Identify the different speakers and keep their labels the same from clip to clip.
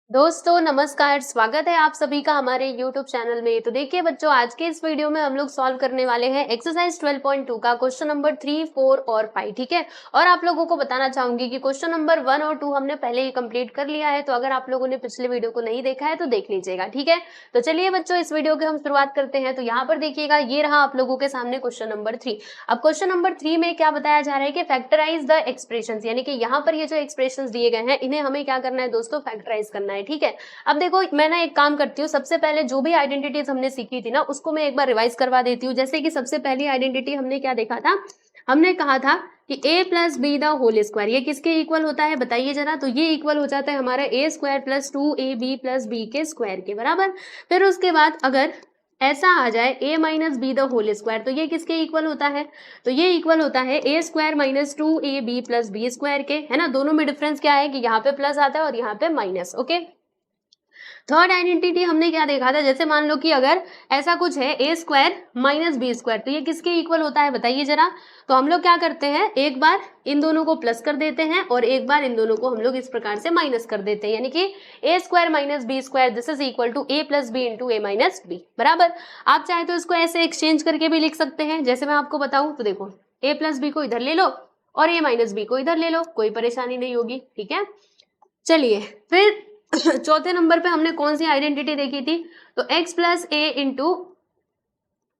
Speaker 1: दोस्तों नमस्कार, स्वागत है आप सभी का हमारे YouTube चैनल में। तो देखिए बच्चों, आज के इस वीडियो में हम लोग सॉल्व करने वाले हैं एक्सरसाइज 12.2 का क्वेश्चन नंबर 3, 4 और 5, ठीक है। और आप लोगों को बताना चाहूंगी कि क्वेश्चन नंबर 1 और 2 हमने पहले ही कंप्लीट कर लिया है, तो अगर आप लोगों ने पिछले वीडियो को नहीं देखा है तो देख लीजिएगा, ठीक है। तो चलिए बच्चों, इस वीडियो की हम शुरुआत करते हैं। तो यहाँ पर देखिएगा, ये रहा आप लोगों के सामने क्वेश्चन नंबर 3। अब क्वेश्चन नंबर 3 में क्या बताया जा रहा है कि फैक्टराइज द एक्सप्रेशन, यानी कि यहाँ पर ये जो एक्सप्रेशन दिए गए हैं इन्हें हमें क्या करना है दोस्तों, फैक्टराइज करना है, ठीक है। अब देखो, मैं ना एक काम करती हूँ, सबसे पहले जो भी आइडेंटिटीज हमने सीखी थी ना उसको मैं एक बार रिवाइज करवा देती हूँ। जैसे कि सबसे पहली आइडेंटिटी हमने क्या देखा था, हमने कहा था कि a plus B the whole square ये किसके इक्वल होता है बताइए जरा। तो ये इक्वल हो जाता है हमारा A square plus 2ab plus B के स्क्वायर के बराबर। फिर उसके बाद अगर ऐसा आ जाए a minus B the whole square, तो ये किसके इक्वल होता है, तो ये इक्वल होता है A square minus 2ab plus B square के, है ना। दोनों में डिफरेंस क्या है कि यहाँ पे प्लस आता है और यहाँ पे माइनस, ओके। थर्ड आइडेंटिटी हमने क्या देखा था, जैसे मान लो कि अगर ऐसा कुछ है A square minus B square, तो ये किसके इक्वल होता है बताइए जरा। तो हम लोग क्या करते हैं, एक बार इन दोनों को प्लस कर देते हैं और एक बार इन दोनों को हम लोग इस प्रकार से माइनस कर देते हैं, यानी कि A square minus B square this is equal to A plus B into A minus B बराबर। आप चाहे तो इसको ऐसे एक्सचेंज करके भी लिख सकते हैं, जैसे मैं आपको बताऊं तो देखो, ए प्लस बी को इधर ले लो और ए माइनस बी को इधर ले लो, कोई परेशानी नहीं होगी, ठीक है। चलिए फिर चौथे नंबर पे हमने कौन सी आइडेंटिटी देखी थी, तो x plus a into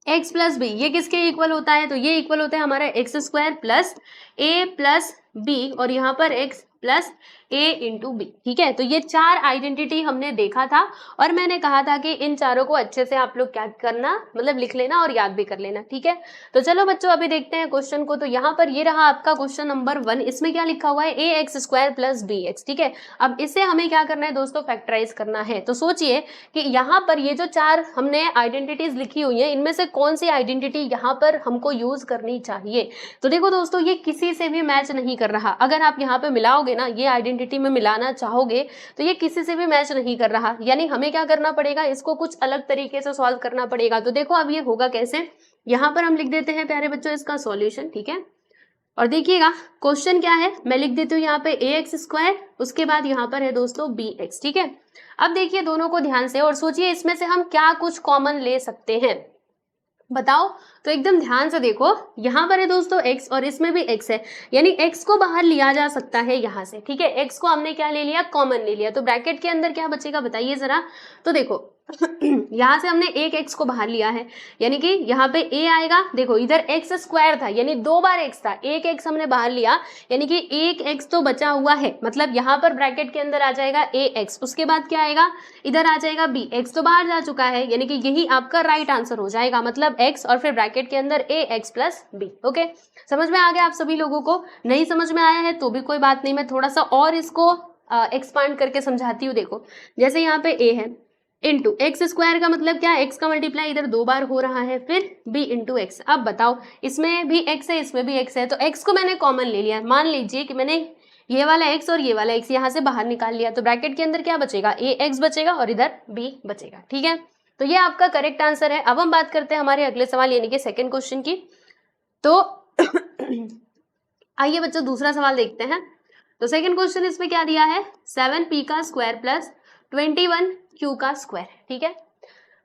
Speaker 1: x plus B ये किसके इक्वल होता है, तो ये इक्वल होता है हमारा x square plus a plus B और यहाँ पर x plus a into b, ठीक है। तो ये चार आइडेंटिटी हमने देखा था और मैंने कहा था कि इन चारों को अच्छे से आप लोग क्या करना, मतलब लिख लेना और याद भी कर लेना, ठीक है। तो चलो बच्चों, अभी देखते हैं क्वेश्चन को। तो यहाँ पर ये रहा आपका क्वेश्चन नंबर 1, इसमें क्या लिखा हुआ है, A X square plus B X, ठीक है। अब इसे हमें क्या करना है दोस्तों, फैक्टराइज करना है। तो सोचिए कि यहाँ पर ये जो चार हमने आइडेंटिटीज लिखी हुई है, इनमें से कौन सी आइडेंटिटी यहाँ पर हमको यूज करनी चाहिए। तो देखो दोस्तों, ये किसी से भी मैच नहीं कर रहा। अगर आप यहाँ पे मिलाओगे ना, ये आइडेंटिटी में मिलाना चाहोगे तो ये किसी से भी मैच नहीं कर रहा, यानी हमें क्या करना पड़ेगा, इसको कुछ अलग तरीके से सॉल्व करना पड़ेगा। तो देखो अब ये होगा कैसे, यहाँ पर हम लिख देते हैं प्यारे बच्चों इसका सॉल्यूशन, ठीक है। और देखिएगा क्वेश्चन क्या है, मैं लिख देती हूँ यहाँ पे ए एक्स स्क्वायर, उसके बाद यहाँ पर है दोस्तों बी एक्स, ठीक है। अब देखिए दोनों को ध्यान से और सोचिए इसमें से हम क्या कुछ कॉमन ले सकते हैं, बताओ। तो एकदम ध्यान से देखो, यहाँ पर है दोस्तों x और इसमें भी x है, यानी x को बाहर लिया जा सकता है यहाँ से, ठीक है। x को हमने क्या ले लिया, कॉमन ले लिया, तो ब्रैकेट के अंदर क्या बचेगा बताइए जरा। तो देखो यहाँ से हमने एक x को बाहर लिया है, यानी कि यहाँ पे a आएगा, देखो इधर x स्क्वायर था यानी दो बार x था, एक x हमने बाहर लिया यानी कि एक x तो बचा हुआ है, मतलब यहाँ पर ब्रैकेट के अंदर आ जाएगा ax, उसके बाद क्या आएगा, इधर आ जाएगा b, x तो बाहर जा चुका है, यानी कि यही आपका राइट आंसर हो जाएगा, मतलब x और फिर ब्रैकेट के अंदर ax प्लस b, ओके। समझ में आ गया आप सभी लोगों को, नहीं समझ में आया है तो भी कोई बात नहीं, मैं थोड़ा सा और इसको एक्सपांड करके समझाती हूँ। देखो जैसे यहाँ पे a है इंटू एक्स स्क्वायर का मतलब क्या है, एक्स का मल्टीप्लाई इधर दो बार हो रहा है, फिर b इंटू एक्स। अब बताओ इसमें भी x है इसमें भी x है, तो x को मैंने कॉमन ले लिया, मान लीजिए कि मैंने ये वाला x और ये वाला x यहाँ से बाहर निकाल लिया, तो ब्रैकेट के अंदर क्या बचेगा, ax बचेगा और इधर b बचेगा, ठीक है। तो ये आपका करेक्ट आंसर है। अब हम बात करते हैं हमारे अगले सवाल यानी कि सेकेंड क्वेश्चन की। तो आइए बच्चों दूसरा सवाल देखते हैं। तो सेकंड क्वेश्चन इसमें क्या दिया है, 7p का स्क्वायर प्लस 21q का स्क्वायर, ठीक है।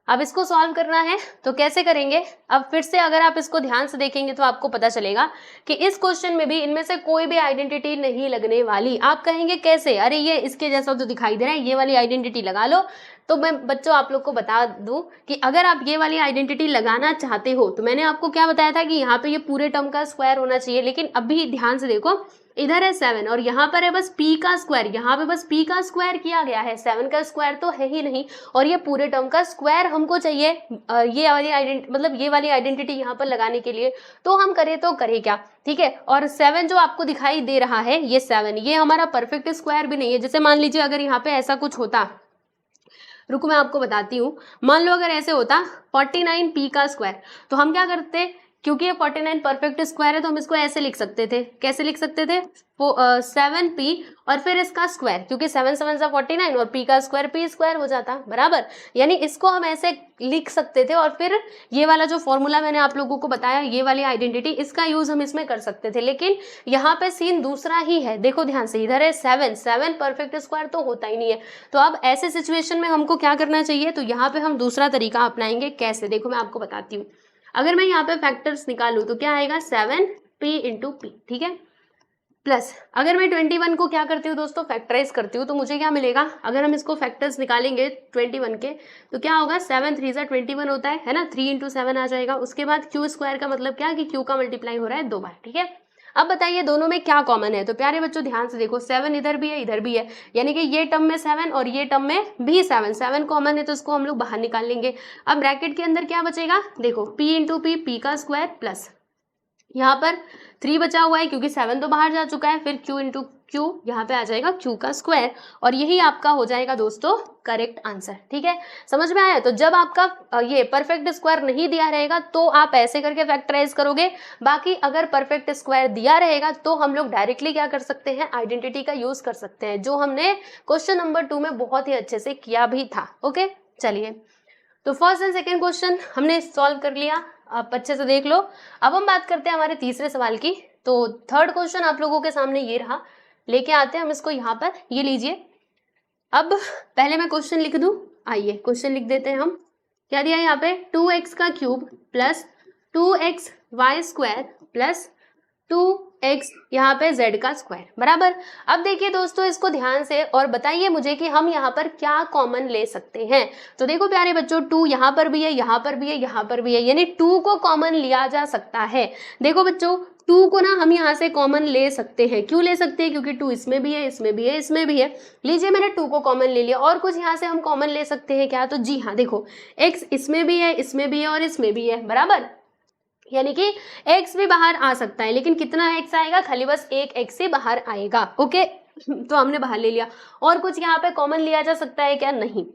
Speaker 1: अब इसको सॉल्व करना है, तो कैसे करेंगे। अब फिर से अगर आप इसको ध्यान से देखेंगे तो आपको पता चलेगा कि इस क्वेश्चन में भी इनमें से कोई भी आइडेंटिटी नहीं लगने वाली। आप कहेंगे कैसे, अरे ये इसके जैसा तो दिखाई दे रहा है, ये वाली आइडेंटिटी लगा लो। तो मैं बच्चों आप लोग को बता दूं कि अगर आप ये वाली आइडेंटिटी लगाना चाहते हो, तो मैंने आपको क्या बताया था कि यहाँ पे ये पूरे टर्म का स्क्वायर होना चाहिए, लेकिन अभी ध्यान से देखो, इधर है 7 और यहाँ पर है बस p का स्क्वायर, यहाँ पे बस p का स्क्वायर किया गया है, 7 का स्क्वायर तो है ही नहीं, और ये पूरे टर्म का स्क्वायर हमको चाहिए ये वाली आइडेंटिटी, मतलब ये वाली आइडेंटिटी यहाँ पर लगाने के लिए। तो हम करें तो करें क्या, ठीक है। और 7 जो आपको दिखाई दे रहा है, ये 7 ये हमारा परफेक्ट स्क्वायर भी नहीं है। जैसे मान लीजिए अगर यहाँ पे ऐसा कुछ होता, रुको मैं आपको बताती हूँ, मान लो अगर ऐसे होता 49p का स्क्वायर, तो हम क्या करते, क्योंकि ये 49 परफेक्ट स्क्वायर है तो हम इसको ऐसे लिख सकते थे, कैसे लिख सकते थे, 7p और फिर इसका स्क्वायर, क्योंकि 7 7 सा 49 और p का स्क्वायर p स्क्वायर हो जाता, बराबर। यानी इसको हम ऐसे लिख सकते थे और फिर ये वाला जो फॉर्मूला मैंने आप लोगों को बताया, ये वाली आइडेंटिटी, इसका यूज हम इसमें कर सकते थे। लेकिन यहाँ पे सीन दूसरा ही है, देखो ध्यान से, इधर है 7 परफेक्ट स्क्वायर तो होता ही नहीं है। तो अब ऐसे सिचुएशन में हमको क्या करना चाहिए, तो यहाँ पे हम दूसरा तरीका अपनाएंगे। कैसे, देखो मैं आपको बताती हूँ। अगर मैं यहाँ पे फैक्टर्स निकालूं तो क्या आएगा, 7p इंटू पी, ठीक है, प्लस अगर मैं 21 को क्या करती हूँ दोस्तों, फैक्टराइज करती हूँ, तो मुझे क्या मिलेगा, अगर हम इसको फैक्टर्स निकालेंगे 21 के तो क्या होगा, 7 3 सा 21 होता है ना, 3 इंटू 7 आ जाएगा। उसके बाद क्यू स्क्वायर का मतलब क्या, कि क्यू का मल्टीप्लाई हो रहा है 2 बार, ठीक है। अब बताइए दोनों में क्या कॉमन है, तो प्यारे बच्चों ध्यान से देखो, 7 इधर भी है इधर भी है, यानी कि ये टर्म में 7 और ये टर्म में भी 7 कॉमन है, तो इसको हम लोग बाहर निकाल लेंगे। अब ब्रैकेट के अंदर क्या बचेगा, देखो p इंटू पी का स्क्वायर प्लस यहाँ पर 3 बचा हुआ है क्योंकि 7 तो बाहर जा चुका है, फिर q इंटू क्यू यहाँ पे आ जाएगा q का स्क्वायर, और यही आपका हो जाएगा दोस्तों करेक्ट आंसर, ठीक है। समझ में आया। तो जब आपका ये परफेक्ट स्क्वायर नहीं दिया रहेगा तो आप ऐसे करके फैक्टराइज करोगे, बाकी अगर परफेक्ट स्क्वायर दिया रहेगा तो हम लोग डायरेक्टली क्या कर सकते हैं, आइडेंटिटी का यूज कर सकते हैं, जो हमने क्वेश्चन नंबर 2 में बहुत ही अच्छे से किया भी था। ओके, चलिए, तो फर्स्ट एंड सेकेंड क्वेश्चन हमने सॉल्व कर लिया, आप अच्छे से देख लो। अब हम बात करते हैं हमारे तीसरे सवाल की। तो थर्ड क्वेश्चन आप लोगों के सामने ये रहा, लेके आते हैं हम इसको यहाँ पर, ये लीजिए। अब पहले मैं क्वेश्चन लिख दूं, आइए क्वेश्चन लिख देते हैं हम। क्या दिया यहाँ पे, 2x का cube plus 2xy square plus 2x यहाँ पे z का स्क्वायर बराबर। अब देखिए दोस्तों इसको ध्यान से और बताइए मुझे कि हम यहाँ पर क्या कॉमन ले सकते हैं। तो देखो प्यारे बच्चों, 2 यहाँ पर भी है, यहाँ पर भी है, यहाँ पर भी है, यानी 2 को कॉमन लिया जा सकता है। देखो बच्चों 2 को ना हम यहाँ से कॉमन ले सकते हैं। क्यों ले सकते हैं, क्योंकि 2 इसमें भी है, इसमें भी है, इसमें भी है। लीजिए मैंने 2 को कॉमन ले लिया, और कुछ यहाँ से हम कॉमन ले सकते हैं क्या, तो जी हाँ, देखो x इसमें भी है, इसमें भी है और इसमें भी है बराबर, यानी कि x भी बाहर आ सकता है, लेकिन कितना x आएगा, खाली बस एक x ही बाहर आएगा। ओके, तो हमने बाहर ले लिया। और कुछ यहाँ पे कॉमन लिया जा सकता है क्या, नहीं।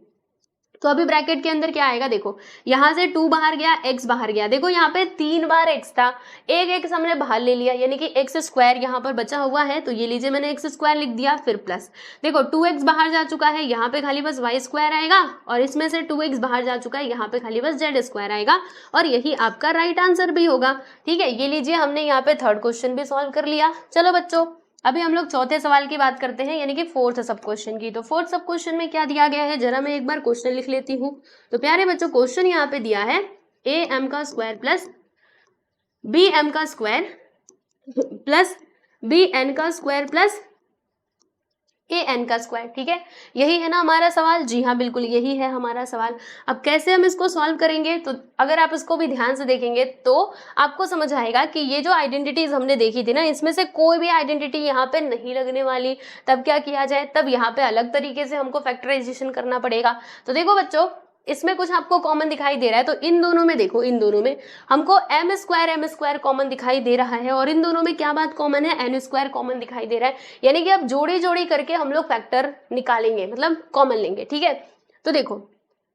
Speaker 1: तो अभी ब्रैकेट के अंदर क्या आएगा, देखो यहाँ से 2 बाहर गया, x बाहर गया, देखो यहाँ पे 3 बार x था, एक x हमने बाहर ले लिया, यानी कि x स्क्वायर यहाँ पर बचा हुआ है, तो ये लीजिए मैंने x स्क्वायर लिख दिया, फिर प्लस देखो 2x बाहर जा चुका है, यहाँ पे खाली बस y स्क्वायर आएगा, और इसमें से 2x बाहर जा चुका है, यहाँ पे खाली बस z स्क्वायर आएगा, और यही आपका राइट आंसर भी होगा। ठीक है, ये लीजिए हमने यहाँ पे थर्ड क्वेश्चन भी सॉल्व कर लिया। चलो बच्चों अभी हम लोग चौथे सवाल की बात करते हैं, यानी कि फोर्थ सब क्वेश्चन की। तो फोर्थ सब क्वेश्चन में क्या दिया गया है, जरा मैं एक बार क्वेश्चन लिख लेती हूँ। तो प्यारे बच्चों क्वेश्चन यहाँ पे दिया है am का स्क्वायर प्लस bm का स्क्वायर प्लस bn का स्क्वायर प्लस an का स्क्वायर। ठीक है, यही है ना हमारा सवाल। जी हाँ, बिल्कुल यही है हमारा सवाल। अब कैसे हम इसको सॉल्व करेंगे, तो अगर आप इसको भी ध्यान से देखेंगे तो आपको समझ आएगा कि ये जो आइडेंटिटीज हमने देखी थी ना, इसमें से कोई भी आइडेंटिटी यहाँ पे नहीं लगने वाली। तब क्या किया जाए, तब यहाँ पे अलग तरीके से हमको फैक्टराइजेशन करना पड़ेगा। तो देखो बच्चों इसमें कुछ आपको कॉमन दिखाई दे रहा है, तो इन दोनों में देखो, इन दोनों में हमको m स्क्वायर कॉमन दिखाई दे रहा है, और इन दोनों में क्या बात कॉमन है, n स्क्वायर कॉमन दिखाई दे रहा है। यानी कि अब जोड़ी जोड़ी करके हम लोग फैक्टर निकालेंगे, मतलब कॉमन लेंगे। ठीक है, तो देखो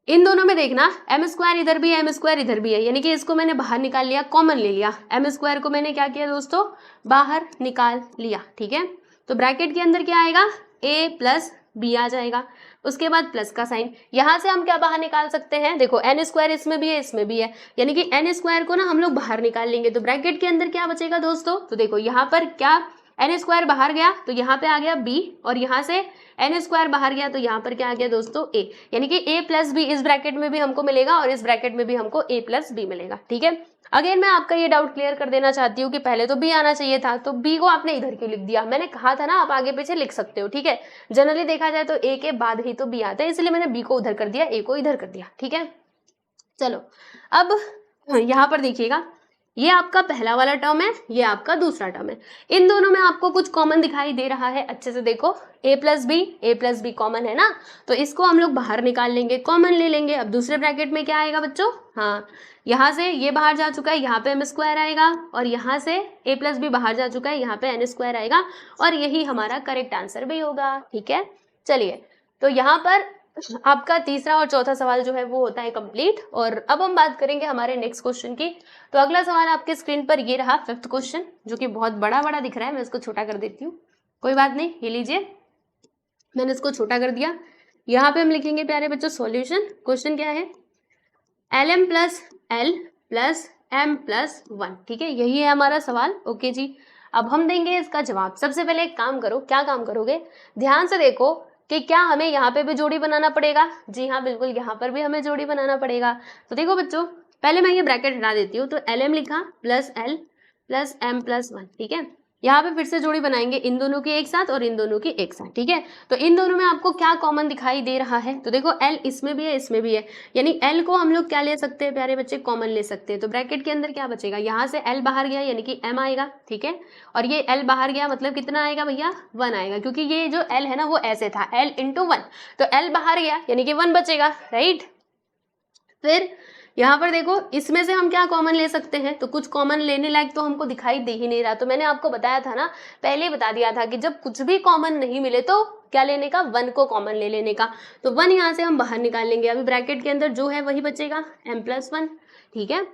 Speaker 1: इन दोनों में देखना, m स्क्वायर इधर भी है, m स्क्वायर इधर भी है, यानी कि इसको मैंने बाहर निकाल लिया, कॉमन ले लिया। m स्क्वायर को मैंने क्या किया दोस्तों, बाहर निकाल लिया। ठीक है, तो ब्रैकेट के अंदर क्या आएगा, a प्लस b आ जाएगा, उसके बाद प्लस का साइन। यहाँ से हम क्या बाहर निकाल सकते हैं, देखो n स्क्वायर इसमें भी है, इसमें भी है, यानी कि n स्क्वायर को ना हम लोग बाहर निकाल लेंगे। तो ब्रैकेट के अंदर क्या बचेगा दोस्तों, तो देखो यहाँ पर क्या n स्क्वायर बाहर गया तो यहाँ पे आ गया b, और यहाँ से n स्क्वायर बाहर गया तो यहाँ पर क्या आ गया दोस्तों a, यानी कि a प्लस b इस ब्रैकेट में भी हमको मिलेगा और इस ब्रैकेट में भी हमको a प्लस b मिलेगा। ठीक है, अगेन मैं आपका ये डाउट क्लियर कर देना चाहती हूँ कि पहले तो b आना चाहिए था, तो b को आपने इधर क्यों लिख दिया। मैंने कहा था ना आप आगे पीछे लिख सकते हो। ठीक है, जनरली देखा जाए तो a के बाद ही तो b आता है, इसलिए मैंने b को उधर कर दिया, a को इधर कर दिया। ठीक है, चलो अब यहाँ पर देखिएगा, ये आपका पहला वाला टर्म है, ये आपका दूसरा टर्म है। इन दोनों में आपको कुछ कॉमन दिखाई दे रहा है, अच्छे से देखो, a प्लस बी कॉमन है ना, तो इसको हम लोग बाहर निकाल लेंगे, कॉमन ले लेंगे। अब दूसरे ब्रैकेट में क्या आएगा बच्चों, हाँ यहाँ से ये बाहर जा चुका है, यहाँ पे m स्क्वायर आएगा, और यहाँ से a प्लस बी बाहर जा चुका है, यहाँ पे n स्क्वायर आएगा, और यही हमारा करेक्ट आंसर भी होगा। ठीक है, चलिए तो यहाँ पर आपका तीसरा और चौथा सवाल जो है वो होता है कंप्लीट। और अब हम बात करेंगे हमारे नेक्स्ट क्वेश्चन की। तो अगला सवाल आपके स्क्रीन पर ये रहा 5th क्वेश्चन, जो कि बहुत बड़ा बड़ा दिख रहा है, मैं इसको छोटा कर देती हूँ, कोई बात नहीं, ये लीजिए, मैंने इसको छोटा कर दिया। यहाँ पे हम लिखेंगे प्यारे बच्चों सॉल्यूशन। क्वेश्चन क्या है, LM plus L plus M plus 1, ठीक है, यही है हमारा सवाल। ओके जी, अब हम देंगे इसका जवाब। सबसे पहले एक काम करो, क्या काम करोगे, ध्यान से देखो कि क्या हमें यहाँ पे भी जोड़ी बनाना पड़ेगा। जी हाँ बिल्कुल, यहाँ पर भी हमें जोड़ी बनाना पड़ेगा। तो देखो बच्चों, पहले मैं ये ब्रैकेट हटा देती हूँ, तो LM लिखा plus L plus M plus 1, ठीक है। यहाँ पे फिर से जोड़ी बनाएंगे इन दोनों की एक साथ और इन दोनों की एक साथ, ठीक है। तो इन दोनों में आपको क्या कॉमन दिखाई दे रहा है, तो देखो L इसमें भी है इसमें भी है, यानी L को हम लोग क्या ले सकते हैं प्यारे बच्चे, कॉमन ले सकते हैं। तो ब्रैकेट के अंदर क्या बचेगा, यहाँ से L बाहर गया यानी कि M आएगा, ठीक है, और ये L बाहर गया मतलब कितना आएगा भैया, 1 आएगा, क्योंकि ये जो L है ना वो ऐसे था L इंटू 1, तो L बाहर गया यानी कि 1 बचेगा, राइट। फिर यहाँ पर देखो, इसमें से हम क्या कॉमन ले सकते हैं, तो कुछ कॉमन लेने लायक तो हमको दिखाई दे ही नहीं रहा। तो मैंने आपको बताया था ना, पहले बता दिया था कि जब कुछ भी कॉमन नहीं मिले तो क्या लेने का, 1 को कॉमन ले लेने का। तो 1 यहाँ से हम बाहर निकाल लेंगे, अभी ब्रैकेट के अंदर जो है वही बचेगा, M प्लस 1, ठीक है।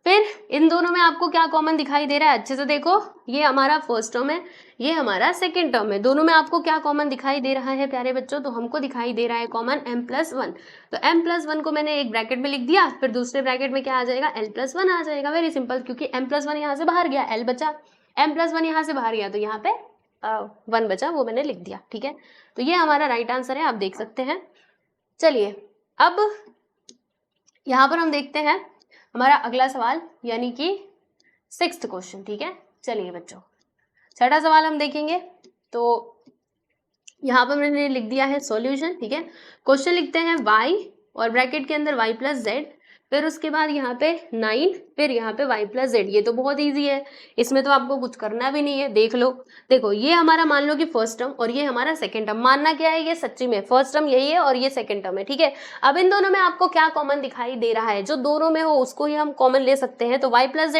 Speaker 1: फिर इन दोनों में आपको क्या कॉमन दिखाई दे रहा है, अच्छे से देखो, ये हमारा फर्स्ट टर्म है, ये हमारा सेकेंड टर्म है, दोनों में आपको क्या कॉमन दिखाई दे रहा है प्यारे बच्चों, तो हमको दिखाई दे रहा है कॉमन M प्लस 1। तो M प्लस 1 को मैंने एक ब्रैकेट में लिख दिया, फिर दूसरे ब्रैकेट में क्या आ जाएगा, L प्लस 1 आ जाएगा, वेरी सिंपल, क्योंकि M प्लस 1 यहाँ से बाहर गया, L बचा, M प्लस 1 यहाँ से बाहर गया, तो यहाँ पे 1 बचा, वो मैंने लिख दिया, ठीक है। तो ये हमारा राइट आंसर है, आप देख सकते हैं। चलिए अब यहाँ पर हम देखते हैं हमारा अगला सवाल, यानी कि 6th क्वेश्चन, ठीक है। चलिए बच्चों, छठा सवाल हम देखेंगे। तो यहाँ पर मैंने लिख दिया है सॉल्यूशन, ठीक है। क्वेश्चन लिखते हैं y और ब्रैकेट के अंदर y प्लस जेड, फिर उसके बाद यहाँ पे 9, फिर यहाँ पे y प्लस जेड। ये तो बहुत इजी है, इसमें तो आपको कुछ करना भी नहीं है, देख लो। देखो ये हमारा मान लो कि फर्स्ट टर्म और ये हमारा सेकंड टर्म, मानना क्या है, ये सच्ची में फर्स्ट टर्म यही है और ये सेकंड टर्म है, ठीक है। अब इन दोनों में आपको क्या कॉमन दिखाई दे रहा है, जो दोनों में हो उसको ही हम कॉमन ले सकते हैं। तो y प्लस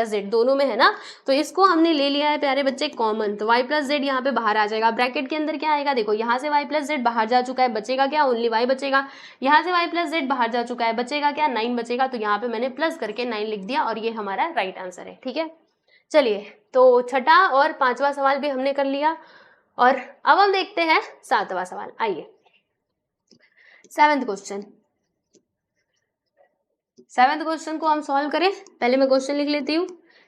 Speaker 1: जेड दोनों में है ना, तो इसको हमने ले लिया है प्यारे बच्चे कॉमन। तो y प्लस जेड यहाँ पे बाहर आ जाएगा, ब्रैकेट के अंदर क्या आएगा, देखो यहाँ से y प्लस जेड बाहर जा चुका है, बचेगा क्या, ओनली y बचेगा। यहाँ से y प्लस जेड बाहर जा चुका है, बचेगा क्या, 9 बचेगा। तो यहाँ पे मैंने प्लस करके 9 लिख दिया और ये हमारा राइट आंसर है, ठीक है। चलिए, तो छठा और पांचवा सवाल भी हमने कर लिया और अब हम देखते हैं 7वां सवाल। आइए 7th क्वेश्चन, 7th क्वेश्चन को हम सॉल्व करें। पहले मैं क्वेश्चन लिख लेती हूँ,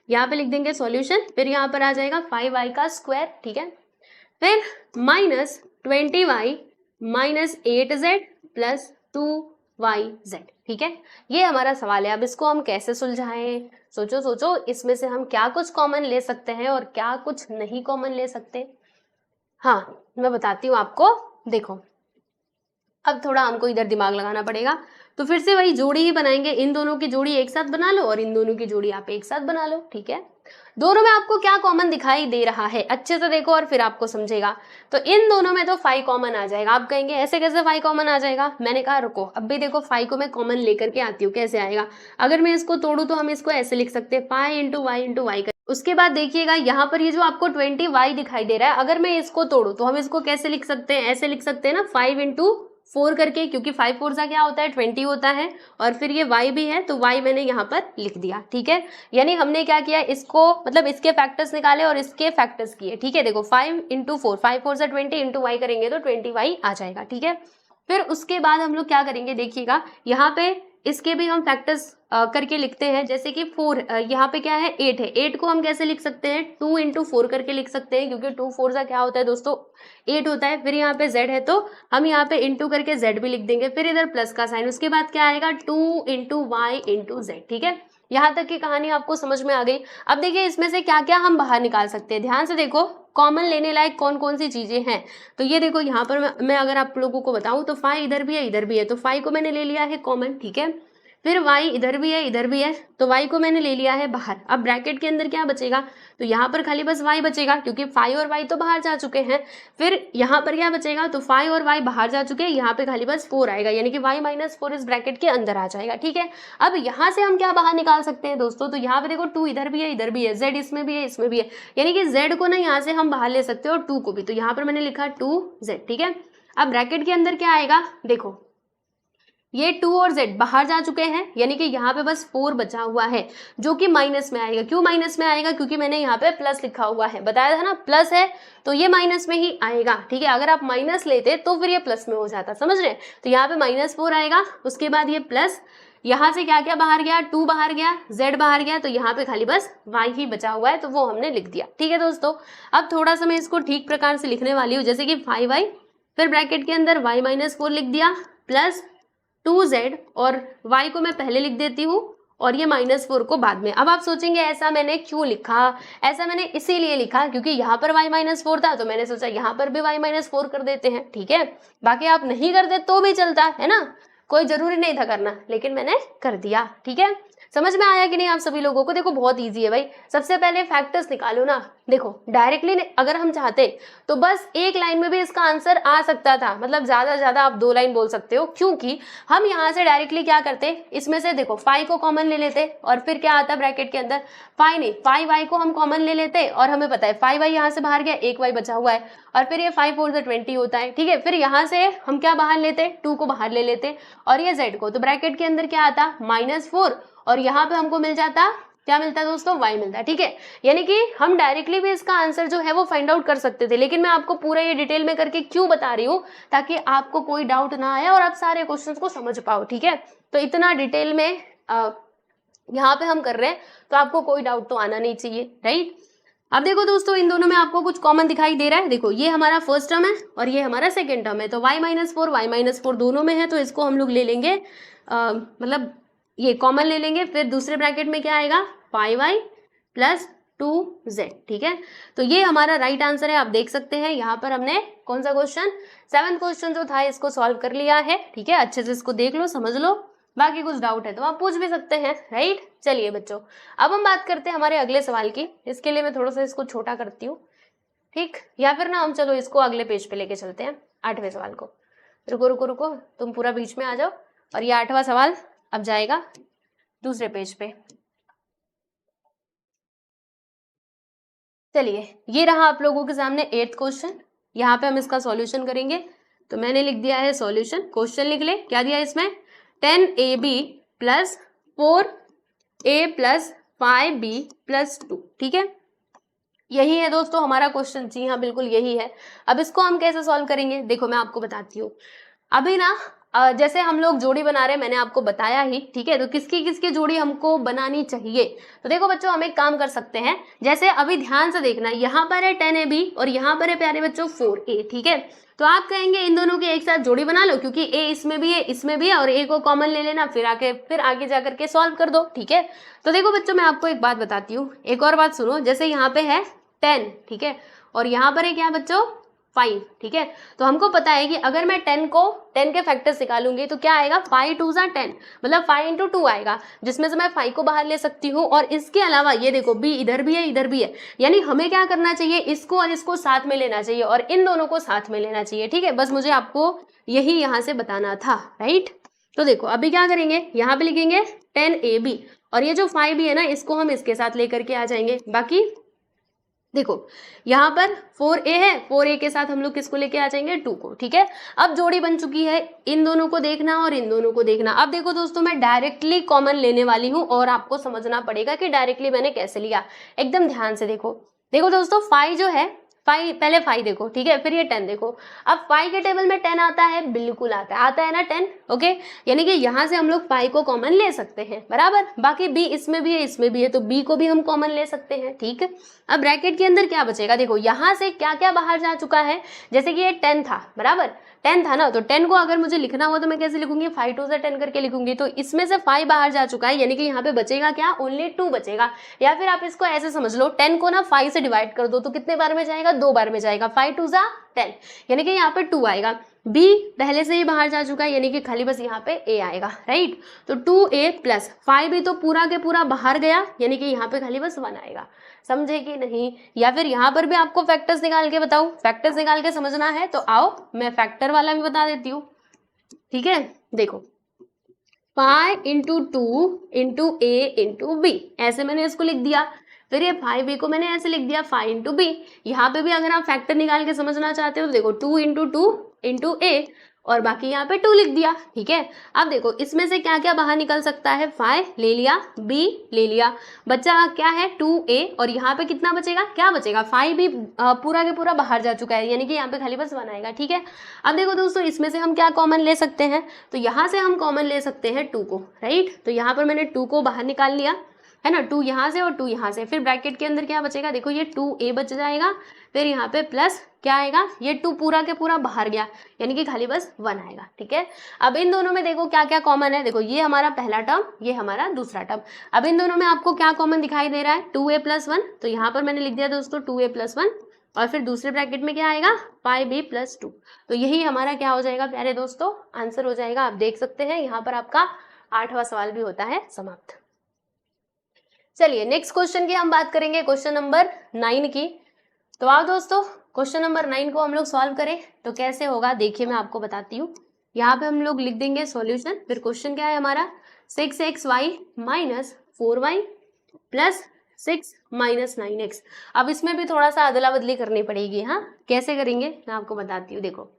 Speaker 1: यहाँ पे लिख देंगे सॉल्यूशन, फिर यहाँ पर आ जाएगा 5y का स्क्वायर, ठीक है, फिर minus 20y minus 8z plus 2yz, ठीक है। ये हमारा सवाल है। अब इसको हम कैसे सुलझाएं, सोचो सोचो, इसमें से हम क्या कुछ कॉमन ले सकते हैं और क्या कुछ नहीं कॉमन ले सकते। हाँ मैं बताती हूँ आपको, देखो अब थोड़ा हमको इधर दिमाग लगाना पड़ेगा। तो फिर से वही जोड़ी ही बनाएंगे, इन दोनों की जोड़ी एक साथ बना लो और इन दोनों की जोड़ी आप एक साथ बना लो, ठीक है। दोनों में आपको क्या कॉमन दिखाई दे रहा है, अच्छे से देखो और फिर आपको समझेगा। तो इन दोनों में तो 5 कॉमन आ जाएगा। आप कहेंगे ऐसे कैसे 5 कॉमन आ जाएगा, मैंने कहा रुको, अब भी देखो 5 को मैं कॉमन लेकर के आती हूँ, कैसे आएगा। अगर मैं इसको तोड़ू तो हम इसको ऐसे लिख सकते हैं 5 इंटू वाई कर। उसके बाद देखिएगा यहाँ पर ये जो आपको 20y दिखाई दे रहा है, अगर मैं इसको तोड़ू तो हम इसको कैसे लिख सकते हैं, ऐसे लिख सकते हैं ना 5 इंटू 4 करके, क्योंकि 5 4 क्या होता है 20 होता है, और फिर ये y भी है तो y मैंने यहाँ पर लिख दिया, ठीक है। यानी हमने क्या किया, इसको मतलब इसके फैक्टर्स निकाले और इसके फैक्टर्स किए, ठीक है। देखो 5 इंटू 4, 5 4 से 20 इंटू वाई करेंगे तो 20y आ जाएगा, ठीक है। फिर उसके बाद हम लोग क्या करेंगे, देखिएगा यहाँ पे इसके भी हम फैक्टर्स करके लिखते हैं। जैसे कि 4 यहाँ पे क्या है 8 है, 8 को हम कैसे लिख सकते हैं 2 इंटू 4 करके लिख सकते हैं, क्योंकि 2 4 क्या होता है दोस्तों 8 होता है। फिर यहाँ पे z है तो हम यहाँ पे इंटू करके z भी लिख देंगे, फिर इधर प्लस का साइन, उसके बाद क्या आएगा 2 इंटू वाई इंटू z, ठीक है। यहाँ तक की कहानी आपको समझ में आ गई। अब देखिए इसमें से क्या क्या हम बाहर निकाल सकते हैं, ध्यान से देखो कॉमन लेने लायक कौन कौन सी चीजें हैं। तो ये देखो यहाँ पर मैं अगर आप लोगों को बताऊं तो 5 इधर भी है इधर भी है, तो 5 को मैंने ले लिया है कॉमन, ठीक है। फिर y इधर भी है इधर भी है, तो y को मैंने ले लिया है बाहर। अब ब्रैकेट के अंदर क्या बचेगा, तो यहाँ पर खाली बस y बचेगा, क्योंकि 5 और y तो बाहर जा चुके हैं। फिर यहाँ पर क्या बचेगा, तो 5 और y बाहर जा चुके हैं, यहाँ पे खाली बस 4 आएगा, यानी कि y माइनस 4 इस ब्रैकेट के अंदर आ जाएगा, ठीक है। अब यहाँ से हम क्या बाहर निकाल सकते हैं दोस्तों, तो यहाँ पे देखो 2 इधर भी है इधर भी है, z इसमें भी है इसमें भी है, यानी कि z को ना यहाँ से हम बाहर ले सकते हैं और 2 को भी, तो यहाँ पर मैंने लिखा 2z, ठीक है। अब ब्रैकेट के अंदर क्या आएगा, देखो ये 2 और z बाहर जा चुके हैं, यानी कि यहाँ पे बस 4 बचा हुआ है जो कि माइनस में आएगा। क्यों माइनस में आएगा, क्योंकि मैंने यहाँ पे प्लस लिखा हुआ है, बताया था ना प्लस है तो ये माइनस में ही आएगा, ठीक है। अगर आप माइनस लेते तो फिर ये प्लस में हो जाता, समझ रहे हैं। तो यहाँ पे -4 आएगा, उसके बाद ये प्लस, यहाँ से क्या क्या बाहर गया, 2 बाहर गया, z बाहर गया, तो यहाँ पे खाली बस y ही बचा हुआ है, तो वो हमने लिख दिया, ठीक है दोस्तों। अब थोड़ा सा मैं इसको ठीक प्रकार से लिखने वाली हूँ, जैसे कि 5y, फिर ब्रैकेट के अंदर y-4 लिख दिया प्लस 2z, और y को मैं पहले लिख देती हूँ और ये -4 को बाद में। अब आप सोचेंगे ऐसा मैंने क्यों लिखा, ऐसा मैंने इसीलिए लिखा क्योंकि यहाँ पर y-4 था, तो मैंने सोचा यहाँ पर भी y-4 कर देते हैं, ठीक है। बाकी आप नहीं करते तो भी चलता है ना, कोई जरूरी नहीं था करना, लेकिन मैंने कर दिया, ठीक है। समझ में आया कि नहीं आप सभी लोगों को। देखो बहुत इजी है भाई, सबसे पहले फैक्टर्स निकालो ना। देखो डायरेक्टली अगर हम चाहते तो बस एक लाइन में भी इसका आंसर आ सकता था, मतलब ज्यादा से ज्यादा आप 2 लाइन बोल सकते हो, क्योंकि हम यहाँ से डायरेक्टली क्या करते, इसमें से देखो 5 को कॉमन ले लेते और फिर क्या आता ब्रैकेट के अंदर 5 नहीं 5y को हम कॉमन ले लेते, और हमें पता है 5y यहाँ से बाहर गया, 1y बचा हुआ है, और फिर ये 5 4 20 होता है, ठीक है। फिर यहाँ से हम क्या बाहर लेते, 2 को बाहर ले लेते और ये z को, तो ब्रैकेट के अंदर क्या आता -4, और यहाँ पे हमको मिल जाता, क्या मिलता है दोस्तों, y मिलता है, ठीक है। यानी कि हम डायरेक्टली भी इसका आंसर जो है वो फाइंड आउट कर सकते थे, लेकिन मैं आपको पूरा ये डिटेल में करके क्यों बता रही हूँ, ताकि आपको कोई डाउट ना आए और आप सारे क्वेश्चंस को समझ पाओ, ठीक है। तो इतना डिटेल में यहाँ पे हम कर रहे हैं, तो आपको कोई डाउट तो आना नहीं चाहिए, राइट। अब देखो दोस्तों इन दोनों में आपको कुछ कॉमन दिखाई दे रहा है, देखो ये हमारा फर्स्ट टर्म है और ये हमारा सेकेंड टर्म है, तो y-4 दोनों में है, तो इसको हम लोग ले लेंगे, मतलब ये कॉमन ले लेंगे। फिर दूसरे ब्रैकेट में क्या आएगा 5y प्लस 2z, ठीक है। तो ये हमारा राइट आंसर है, आप देख सकते हैं यहाँ पर हमने कौन सा क्वेश्चन, 7th क्वेश्चन जो था इसको सॉल्व कर लिया है, ठीक है। अच्छे से इसको देख लो, समझ लो, बाकी कुछ डाउट है तो आप पूछ भी सकते हैं, राइट। चलिए बच्चों अब हम बात करते हैं हमारे अगले सवाल की। इसके लिए मैं थोड़ा सा इसको छोटा करती हूँ, ठीक, या फिर ना हम चलो इसको अगले पेज पे लेके चलते हैं, 8वें सवाल को। रुको रुको रुको, तुम पूरा बीच में आ जाओ, और ये 8वां सवाल अब जाएगा दूसरे पेज पे। चलिए ये रहा आप लोगों के सामने 8th क्वेश्चन, यहाँ पे हम इसका सॉल्यूशन करेंगे। तो मैंने लिख दिया है सॉल्यूशन, क्वेश्चन लिख ले, क्या दिया है इसमें 10ab plus 4a plus 5b plus 2, ठीक है। यही है दोस्तों हमारा क्वेश्चन, जी हाँ बिल्कुल यही है। अब इसको हम कैसे सॉल्व करेंगे, देखो मैं आपको बताती हूँ। अभी ना जैसे हम लोग जोड़ी बना रहे हैं, मैंने आपको बताया ही, ठीक है। तो किसकी किसकी जोड़ी हमको बनानी चाहिए, तो देखो बच्चों हम एक काम कर सकते हैं, जैसे अभी ध्यान से देखना, यहाँ पर है 10ab और यहाँ पर है प्यारे बच्चों 4a, ठीक है। तो आप कहेंगे इन दोनों की एक साथ जोड़ी बना लो, क्योंकि a इसमें भी है इसमें भी है, और a को कॉमन ले लेना, फिर आगे जा करके सॉल्व कर दो, ठीक है। तो देखो बच्चों मैं आपको एक बात बताती हूँ, एक और बात सुनो, जैसे यहाँ पे है 10, ठीक है, और यहाँ पर है क्या बच्चों 5, ठीक है। तो हमको पता है कि अगर मैं 10 के फैक्टर्स निकालूंगी तो क्या आएगा 5 2 10, मतलब 5 × 2 आएगा, जिसमें से मैं 5 को बाहर ले सकती हूँ। और इसके अलावा ये देखो b इधर भी है इधर भी है, यानी हमें क्या करना चाहिए, इसको और इसको साथ में लेना चाहिए और इन दोनों को साथ में लेना चाहिए, ठीक है। बस मुझे आपको यही यहाँ से बताना था, राइट। तो देखो अभी क्या करेंगे, यहाँ पे लिखेंगे 10ab और ये जो 5b है ना इसको हम इसके साथ लेकर के आ जाएंगे। बाकी देखो यहाँ पर 4a है, 4a के साथ हम लोग किसको लेके आ जाएंगे 2 को, ठीक है। अब जोड़ी बन चुकी है, इन दोनों को देखना और इन दोनों को देखना। अब देखो दोस्तों मैं डायरेक्टली कॉमन लेने वाली हूँ और आपको समझना पड़ेगा कि डायरेक्टली मैंने कैसे लिया, एकदम ध्यान से देखो। देखो दोस्तों 5 जो है 5, पहले 5 देखो, ठीक है, फिर ये 10 देखो। अब 5 के टेबल में 10 आता है, बिल्कुल आता है ना 10, ओके। यानी कि यहाँ से हम लोग 5 को कॉमन ले सकते हैं, बराबर। बाकी b इसमें भी है इसमें भी है, तो b को भी हम कॉमन ले सकते हैं, ठीक है। अब ब्रैकेट के अंदर क्या बचेगा, देखो यहाँ से क्या क्या बाहर जा चुका है, जैसे कि ये 10 था, बराबर 10 था ना, तो 10 को अगर मुझे लिखना हो तो मैं कैसे लिखूंगी 5 2 10 करके लिखूंगी। तो इसमें से 5 बाहर जा चुका है, यानी कि यहाँ पे बचेगा क्या, ओनली 2 बचेगा। या फिर आप इसको ऐसे समझ लो, 10 को ना 5 से डिवाइड कर दो तो कितने बार में जाएगा, 2 बार में जाएगा, 5 2 10, यानी कि यहाँ पे 2 आएगा। b पहले से ही बाहर जा चुका है, यानी कि खाली बस यहाँ पे a आएगा, राइट। तो 2a प्लस 5b तो पूरा के पूरा बाहर गया, यानी कि यहाँ पे खाली बस 1 आएगा, समझे कि नहीं। या फिर यहाँ पर भी आपको फैक्टर्स निकाल के बताऊं, फैक्टर्स निकाल के समझना है तो आओ मैं फैक्टर वाला भी बता देती हूँ, ठीक है। देखो 5 × 2 × a × b, ऐसे मैंने इसको लिख दिया। फिर ये 5b को मैंने ऐसे लिख दिया 5 × b। यहाँ पे भी अगर आप फैक्टर निकाल के समझना चाहते हो तो देखो 2 × 2 इंटू ए और बाकी यहाँ पे 2 लिख दिया, ठीक है। अब देखो इसमें से क्या क्या बाहर निकल सकता है, 5 ले लिया, b ले लिया, बचा क्या है 2a और यहाँ पे कितना बचेगा, क्या बचेगा 5 भी पूरा के पूरा बाहर जा चुका है, यानी कि यहाँ पे खाली बस 1 आएगा, ठीक है। अब देखो दोस्तों इसमें से हम क्या कॉमन ले सकते हैं, तो यहाँ से हम कॉमन ले सकते हैं 2 को, राइट। तो यहाँ पर मैंने 2 को बाहर निकाल लिया है ना, 2 यहाँ से और 2 यहाँ से, फिर ब्रैकेट के अंदर क्या बचेगा, देखो ये 2a बच जाएगा, फिर यहाँ पे प्लस क्या आएगा, ये 2 पूरा के पूरा बाहर गया, यानी कि खाली बस 1 आएगा, ठीक है। अब इन दोनों में देखो क्या क्या कॉमन है, देखो ये हमारा पहला टर्म, ये हमारा दूसरा टर्म। अब इन दोनों में आपको क्या कॉमन दिखाई दे रहा है, 2a + 1, तो यहाँ पर मैंने लिख दिया दोस्तों 2a + 1 और फिर दूसरे ब्रैकेट में क्या आएगा 5b + 2, तो यही हमारा क्या हो जाएगा प्यारे दोस्तों, आंसर हो जाएगा। आप देख सकते हैं यहाँ पर आपका 8वां सवाल भी होता है समाप्त। चलिए नेक्स्ट क्वेश्चन की हम बात करेंगे, क्वेश्चन नंबर 9 की। तो आओ दोस्तों क्वेश्चन नंबर 9 को हम लोग सॉल्व करें, तो कैसे होगा देखिए मैं आपको बताती हूँ। यहाँ पे हम लोग लिख देंगे सॉल्यूशन, फिर क्वेश्चन क्या है हमारा 6xy - 4y + 6 - 9x। अब इसमें भी थोड़ा सा अदला बदली करनी पड़ेगी, हाँ कैसे करेंगे मैं आपको बताती हूँ। देखो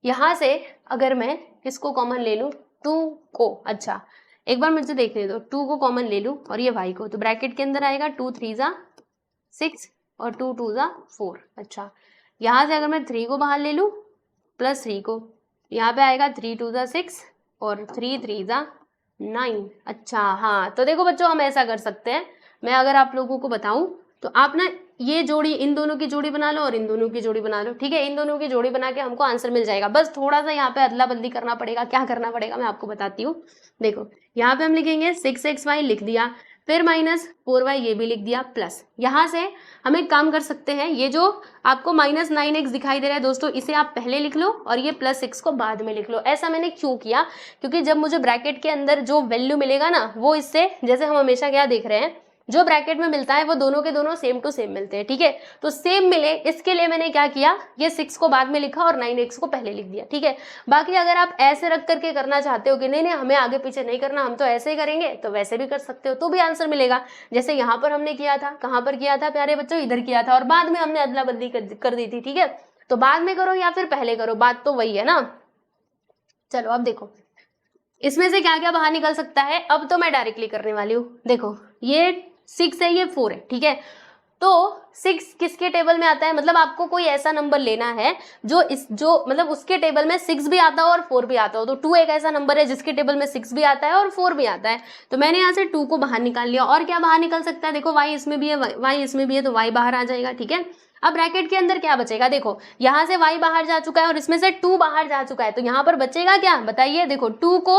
Speaker 1: यहाँ से अगर मैं इसको कॉमन ले लूँ 2 को, अच्छा एक बार मुझे देखने दो, 2 को कॉमन ले लूँ और ये y को, तो ब्रैकेट के अंदर आएगा 2 3 ज़ा 6 और 2 2 ज़ा 4। अच्छा यहाँ से अगर मैं 3 को बाहर ले लूँ प्लस 3 को, यहाँ पे आएगा 3 2 ज़ा 6 और 3 3 ज़ा 9। अच्छा हाँ, तो देखो बच्चों हम ऐसा कर सकते हैं, मैं अगर आप लोगों को बताऊं तो आप ना ये जोड़ी, इन दोनों की जोड़ी बना लो और इन दोनों की जोड़ी बना लो, ठीक है। इन दोनों की जोड़ी बना के हमको आंसर मिल जाएगा, बस थोड़ा सा यहाँ पे अदला बदली करना पड़ेगा। क्या करना पड़ेगा मैं आपको बताती हूँ। देखो यहाँ पे हम लिखेंगे 6xy लिख दिया, फिर -4y ये भी लिख दिया, प्लस यहाँ से हम एक काम कर सकते हैं, ये जो आपको -9x दिखाई दे रहा है दोस्तों, इसे आप पहले लिख लो और ये +6 को बाद में लिख लो। ऐसा मैंने क्यों किया, क्योंकि जब मुझे ब्रैकेट के अंदर जो वैल्यू मिलेगा ना, वो इससे, जैसे हम हमेशा क्या देख रहे हैं, जो ब्रैकेट में मिलता है वो दोनों के दोनों सेम टू सेम मिलते हैं, ठीक है। तो सेम मिले इसके लिए मैंने क्या किया, ये 6 को बाद में लिखा और 9x को पहले लिख दिया, ठीक है। बाकी अगर आप ऐसे रख करके करना चाहते हो कि नहीं नहीं हमें आगे पीछे नहीं करना, हम तो ऐसे ही करेंगे, तो वैसे भी कर सकते हो, तो भी आंसर मिलेगा। जैसे यहाँ पर हमने किया था, कहाँ पर किया था प्यारे बच्चों, इधर किया था और बाद में हमने अदला बदली कर दी थी, ठीक है। तो बाद में करो या फिर पहले करो, बात तो वही है ना। चलो अब देखो इसमें से क्या क्या बाहर निकल सकता है, अब तो मैं डायरेक्टली करने वाली हूँ। देखो ये 6 है, ये 4 है, ठीक है। तो 6 किसके टेबल में आता है, मतलब आपको कोई ऐसा नंबर लेना है जो मतलब उसके टेबल में 6 भी आता हो और 4 भी आता हो। तो 2 एक ऐसा नंबर है जिसके टेबल में 6 भी आता है और 4 भी आता है, तो मैंने यहाँ से 2 को बाहर निकाल लिया। और क्या बाहर निकल सकता है, देखो y इसमें भी है, y इसमें भी है, तो y बाहर आ जाएगा, ठीक है। अब ब्रैकेट के अंदर क्या बचेगा, देखो यहाँ से y बाहर जा चुका है और इसमें से 2 बाहर जा चुका है, तो यहाँ पर बचेगा क्या बताइए। देखो 2 को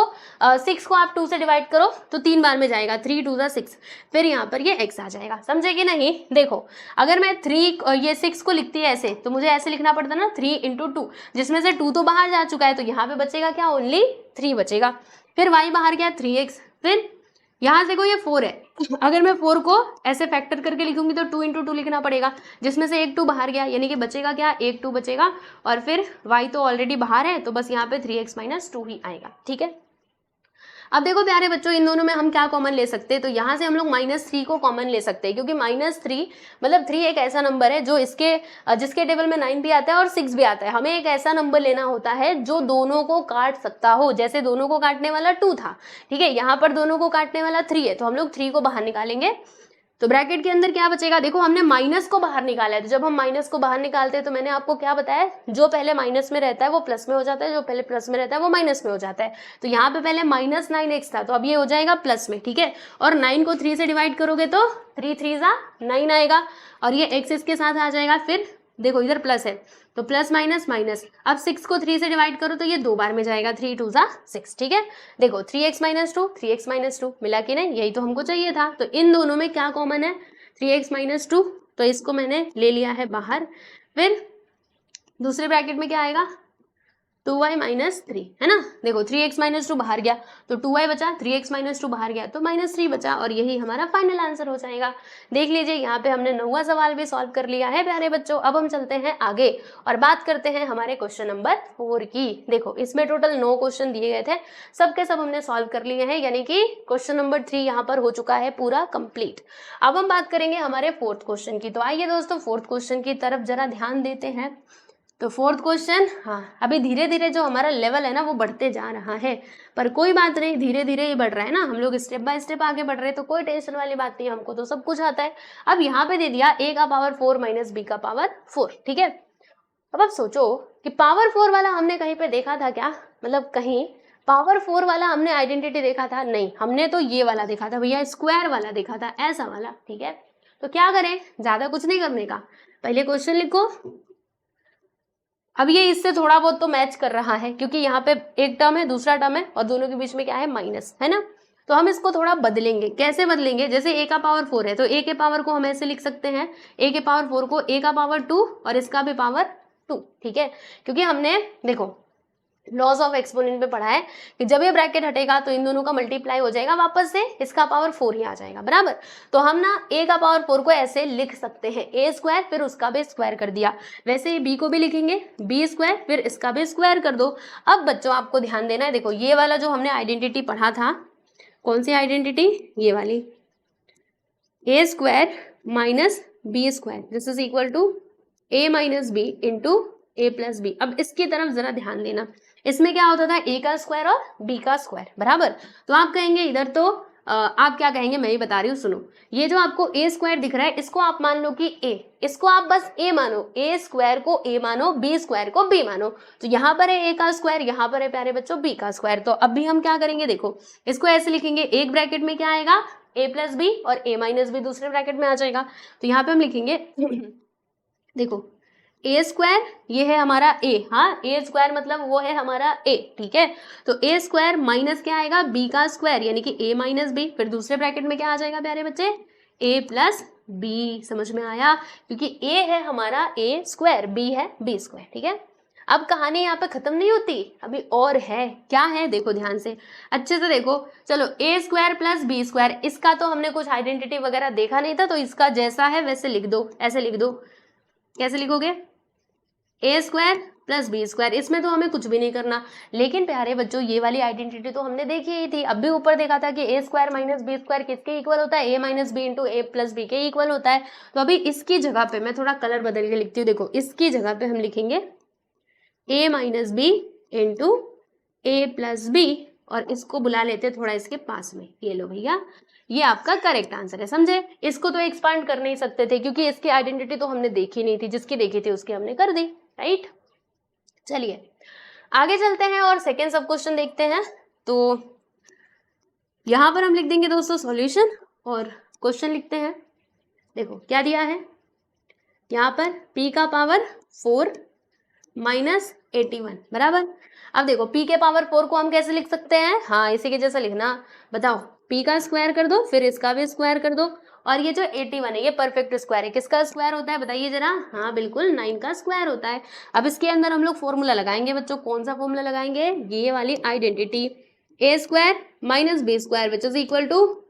Speaker 1: 6 को आप 2 से डिवाइड करो तो 3 बार में जाएगा, 3 2 ज़ा 6, फिर यहाँ पर ये x आ जाएगा, समझे कि नहीं। देखो अगर मैं 3 ये 6 को लिखती है ऐसे, तो मुझे ऐसे लिखना पड़ता ना 3 × 2, जिसमें से 2 तो बाहर जा चुका है, तो यहाँ पे बचेगा क्या, ओनली 3 बचेगा। फिर y बाहर गया 3x, फिर यहाँ देखो ये 4 है, अगर मैं 4 को ऐसे फैक्टर करके लिखूंगी तो 2 × 2 लिखना पड़ेगा, जिसमें से एक 2 बाहर गया, यानी कि बचेगा क्या, एक 2 बचेगा। और फिर y तो ऑलरेडी बाहर है, तो बस यहाँ पे 3x - 2 ही आएगा, ठीक है। अब देखो प्यारे बच्चों इन दोनों में हम क्या कॉमन ले सकते हैं, तो यहाँ से हम लोग -3 को कॉमन ले सकते हैं, क्योंकि -3 मतलब 3 एक ऐसा नंबर है जो जिसके टेबल में 9 भी आता है और 6 भी आता है। हमें एक ऐसा नंबर लेना होता है जो दोनों को काट सकता हो, जैसे दोनों को काटने वाला 2 था, ठीक है। यहाँ पर दोनों को काटने वाला 3 है, तो हम लोग 3 को बाहर निकालेंगे, तो ब्रैकेट के अंदर क्या बचेगा, देखो हमने माइनस को बाहर निकाला है, तो जब हम माइनस को बाहर निकालते हैं तो मैंने आपको क्या बताया, जो पहले माइनस में रहता है वो प्लस में हो जाता है, जो पहले प्लस में रहता है वो माइनस में हो जाता है। तो यहाँ पे पहले -9x था, तो अब ये हो जाएगा प्लस में, ठीक है। और 9 को 3 से डिवाइड करोगे तो 3 3 ज़ा 9 आएगा, और ये x इसके साथ आ जाएगा। फिर देखो इधर प्लस है, तो प्लस माइनस माइनस, अब 6 को 3 से डिवाइड करो तो ये 2 बार में जाएगा, 3 2 ज़ा 6, ठीक है। देखो 3x - 2 3x - 2 मिला कि नहीं, यही तो हमको चाहिए था। तो इन दोनों में क्या कॉमन है, 3x - 2, तो इसको मैंने ले लिया है बाहर। फिर दूसरे ब्रैकेट में क्या आएगा, 2y - 3 है ना। देखो 3x - 2 बाहर गया तो 2y बचा, 3x - 2 बाहर गया तो -3 बचा, और यही हमारा फाइनल आंसर हो जाएगा। देख लीजिए यहाँ पे हमने 9वां सवाल भी सॉल्व कर लिया है प्यारे बच्चों। अब हम चलते हैं आगे और बात करते हैं हमारे क्वेश्चन नंबर 4 की। देखो इसमें टोटल 9 क्वेश्चन दिए गए थे, सब के सब हमने सॉल्व कर लिए हैं, यानी कि क्वेश्चन नंबर 3 यहाँ पर हो चुका है पूरा कंप्लीट। अब हम बात करेंगे हमारे 4th क्वेश्चन की। तो आइए दोस्तों 4th क्वेश्चन की तरफ जरा ध्यान देते हैं। तो फोर्थ क्वेश्चन, हाँ अभी धीरे धीरे जो हमारा लेवल है ना वो बढ़ते जा रहा है, पर कोई बात नहीं, धीरे धीरे ही बढ़ रहा है ना, हम लोग स्टेप बाय स्टेप आगे बढ़ रहे हैं, तो कोई टेंशन वाली बात नहीं, हमको तो सब कुछ आता है। अब यहाँ पे दे दिया a का पावर 4 माइनस b का पावर 4, ठीक है। अब आप सोचो कि पावर 4 वाला हमने कहीं पे देखा था क्या, मतलब कहीं पावर 4 वाला हमने आइडेंटिटी देखा था? नहीं, हमने तो ये वाला देखा था भैया, स्क्वायर वाला देखा था, ऐसा वाला, ठीक है। तो क्या करें, ज्यादा कुछ नहीं करने का, पहले क्वेश्चन लिखो। अब ये इससे थोड़ा बहुत तो मैच कर रहा है, क्योंकि यहाँ पे एक टर्म है, दूसरा टर्म है, और दोनों के बीच में क्या है, माइनस, है ना। तो हम इसको थोड़ा बदलेंगे। कैसे बदलेंगे, जैसे a का पावर 4 है तो a के पावर को हम ऐसे लिख सकते हैं, a के पावर 4 को a का पावर 2 और इसका भी पावर 2, ठीक है। क्योंकि हमने देखो लॉज ऑफ एक्सपोनेंट में पढ़ा है कि जब ये ब्रैकेट हटेगा तो इन दोनों का मल्टीप्लाई हो जाएगा, वापस से इसका पावर 4 ही आ जाएगा, बराबर। तो हम ना a का पावर 4 को ऐसे लिख सकते हैं, a स्क्वायर फिर उसका भी स्क्वायर कर दिया। वैसे ही b को भी लिखेंगे, b स्क्वायर फिर इसका भी स्क्वायर कर दो। अब बच्चों आपको ध्यान देना है, देखो ये वाला जो हमने आइडेंटिटी पढ़ा था, कौन सी आइडेंटिटी, ये वाली, a square minus b square this is equal to a minus B into a plus b. अब इसकी तरफ जरा ध्यान देना, इसमें क्या होता था, a का स्क्वायर और b का स्क्वायर, बराबर। तो आप कहेंगे इधर तो आप क्या कहेंगे, मैं ही बता रही हूँ, सुनो। ये जो आपको a स्क्वायर दिख रहा है इसको आप मान लो कि a, इसको आप बस a मानो, a स्क्वायर को a मानो, b स्क्वायर को b मानो। तो यहाँ पर है a का स्क्वायर, यहाँ पर है प्यारे बच्चों b का स्क्वायर। तो अब भी हम क्या करेंगे, देखो इसको ऐसे लिखेंगे, एक ब्रैकेट में क्या आएगा, a प्लस बी और a माइनस बी दूसरे ब्रैकेट में आ जाएगा। तो यहाँ पे हम लिखेंगे देखो ए स्क्वायर, ये है हमारा ए, हाँ ए स्क्वायर मतलब वो है हमारा ए, ठीक है। तो ए स्क्वायर माइनस क्या आएगा, बी का स्क्वायर, यानी कि ए माइनस बी, फिर दूसरे ब्रैकेट में क्या आ जाएगा प्यारे बच्चे, ए प्लस बी। समझ में आया, क्योंकि ए है हमारा ए स्क्वायर, बी है बी स्क्वायर, ठीक है। अब कहानी यहाँ पे खत्म नहीं होती, अभी और है, क्या है देखो ध्यान से, अच्छे से देखो। चलो ए स्क्वायर प्लस बी स्क्वायर, इसका तो हमने कुछ आइडेंटिटी वगैरह देखा नहीं था, तो इसका जैसा है वैसे लिख दो, ऐसे लिख दो। कैसे लिखोगे, ए स्क्वायर प्लस बी स्क्वायर, इसमें तो हमें कुछ भी नहीं करना। लेकिन प्यारे बच्चों ये वाली आइडेंटिटी तो हमने देखी ही थी, अब भी ऊपर देखा था कि A square minus B square किसके इक्वल होता है, ए माइनस बी इंटू ए प्लस बी के इक्वल होता है। तो अभी इसकी जगह पे मैं थोड़ा कलर बदल के लिखती हूँ, देखो इसकी जगह पे हम लिखेंगे ए माइनस बी इंटू ए प्लस बी, और इसको बुला लेते हैं थोड़ा इसके पास में, ये लो भैया, ये आपका करेक्ट आंसर है, समझे। इसको तो एक्सपांड कर नहीं सकते थे क्योंकि इसकी आइडेंटिटी तो हमने देखी नहीं थी, जिसकी देखी थी उसकी हमने कर दी, राइट। चलिए आगे चलते हैं और सेकेंड सब क्वेश्चन देखते हैं। तो यहां पर हम लिख देंगे दोस्तों सॉल्यूशन और क्वेश्चन लिखते हैं। देखो क्या दिया है यहाँ पर, p का पावर 4 माइनस 81, बराबर। अब देखो p के पावर 4 को हम कैसे लिख सकते हैं, हाँ इसी के जैसा लिखना, बताओ p का स्क्वायर कर दो फिर इसका भी स्क्वायर कर दो, और ये जो 81 है ये परफेक्ट स्क्वायर है, किसका स्क्वायर होता है बताइए जरा, हाँ बिल्कुल 9 का स्क्वायर होता है। अब इसके अंदर हम लोग फॉर्मूला लगाएंगे बच्चों, कौन सा फॉर्मूला लगाएंगे, ये वाली identity, a square minus B square which is equal to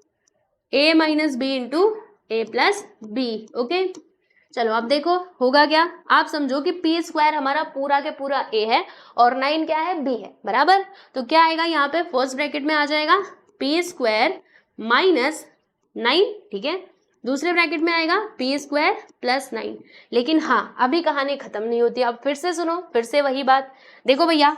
Speaker 1: A minus B into A plus B, okay. चलो अब देखो होगा क्या, आप समझो कि पी स्क्वायर हमारा पूरा के पूरा ए है और 9 क्या है, बी है, बराबर। तो क्या आएगा यहाँ पे, फर्स्ट ब्रैकेट में आ जाएगा पी स्क्वायर माइनस 9, ठीक है, दूसरे ब्रैकेट में आएगा पी स्क्वायर प्लस 9। लेकिन हाँ अभी कहानी खत्म नहीं होती, अब फिर से सुनो, फिर से वही बात, देखो भैया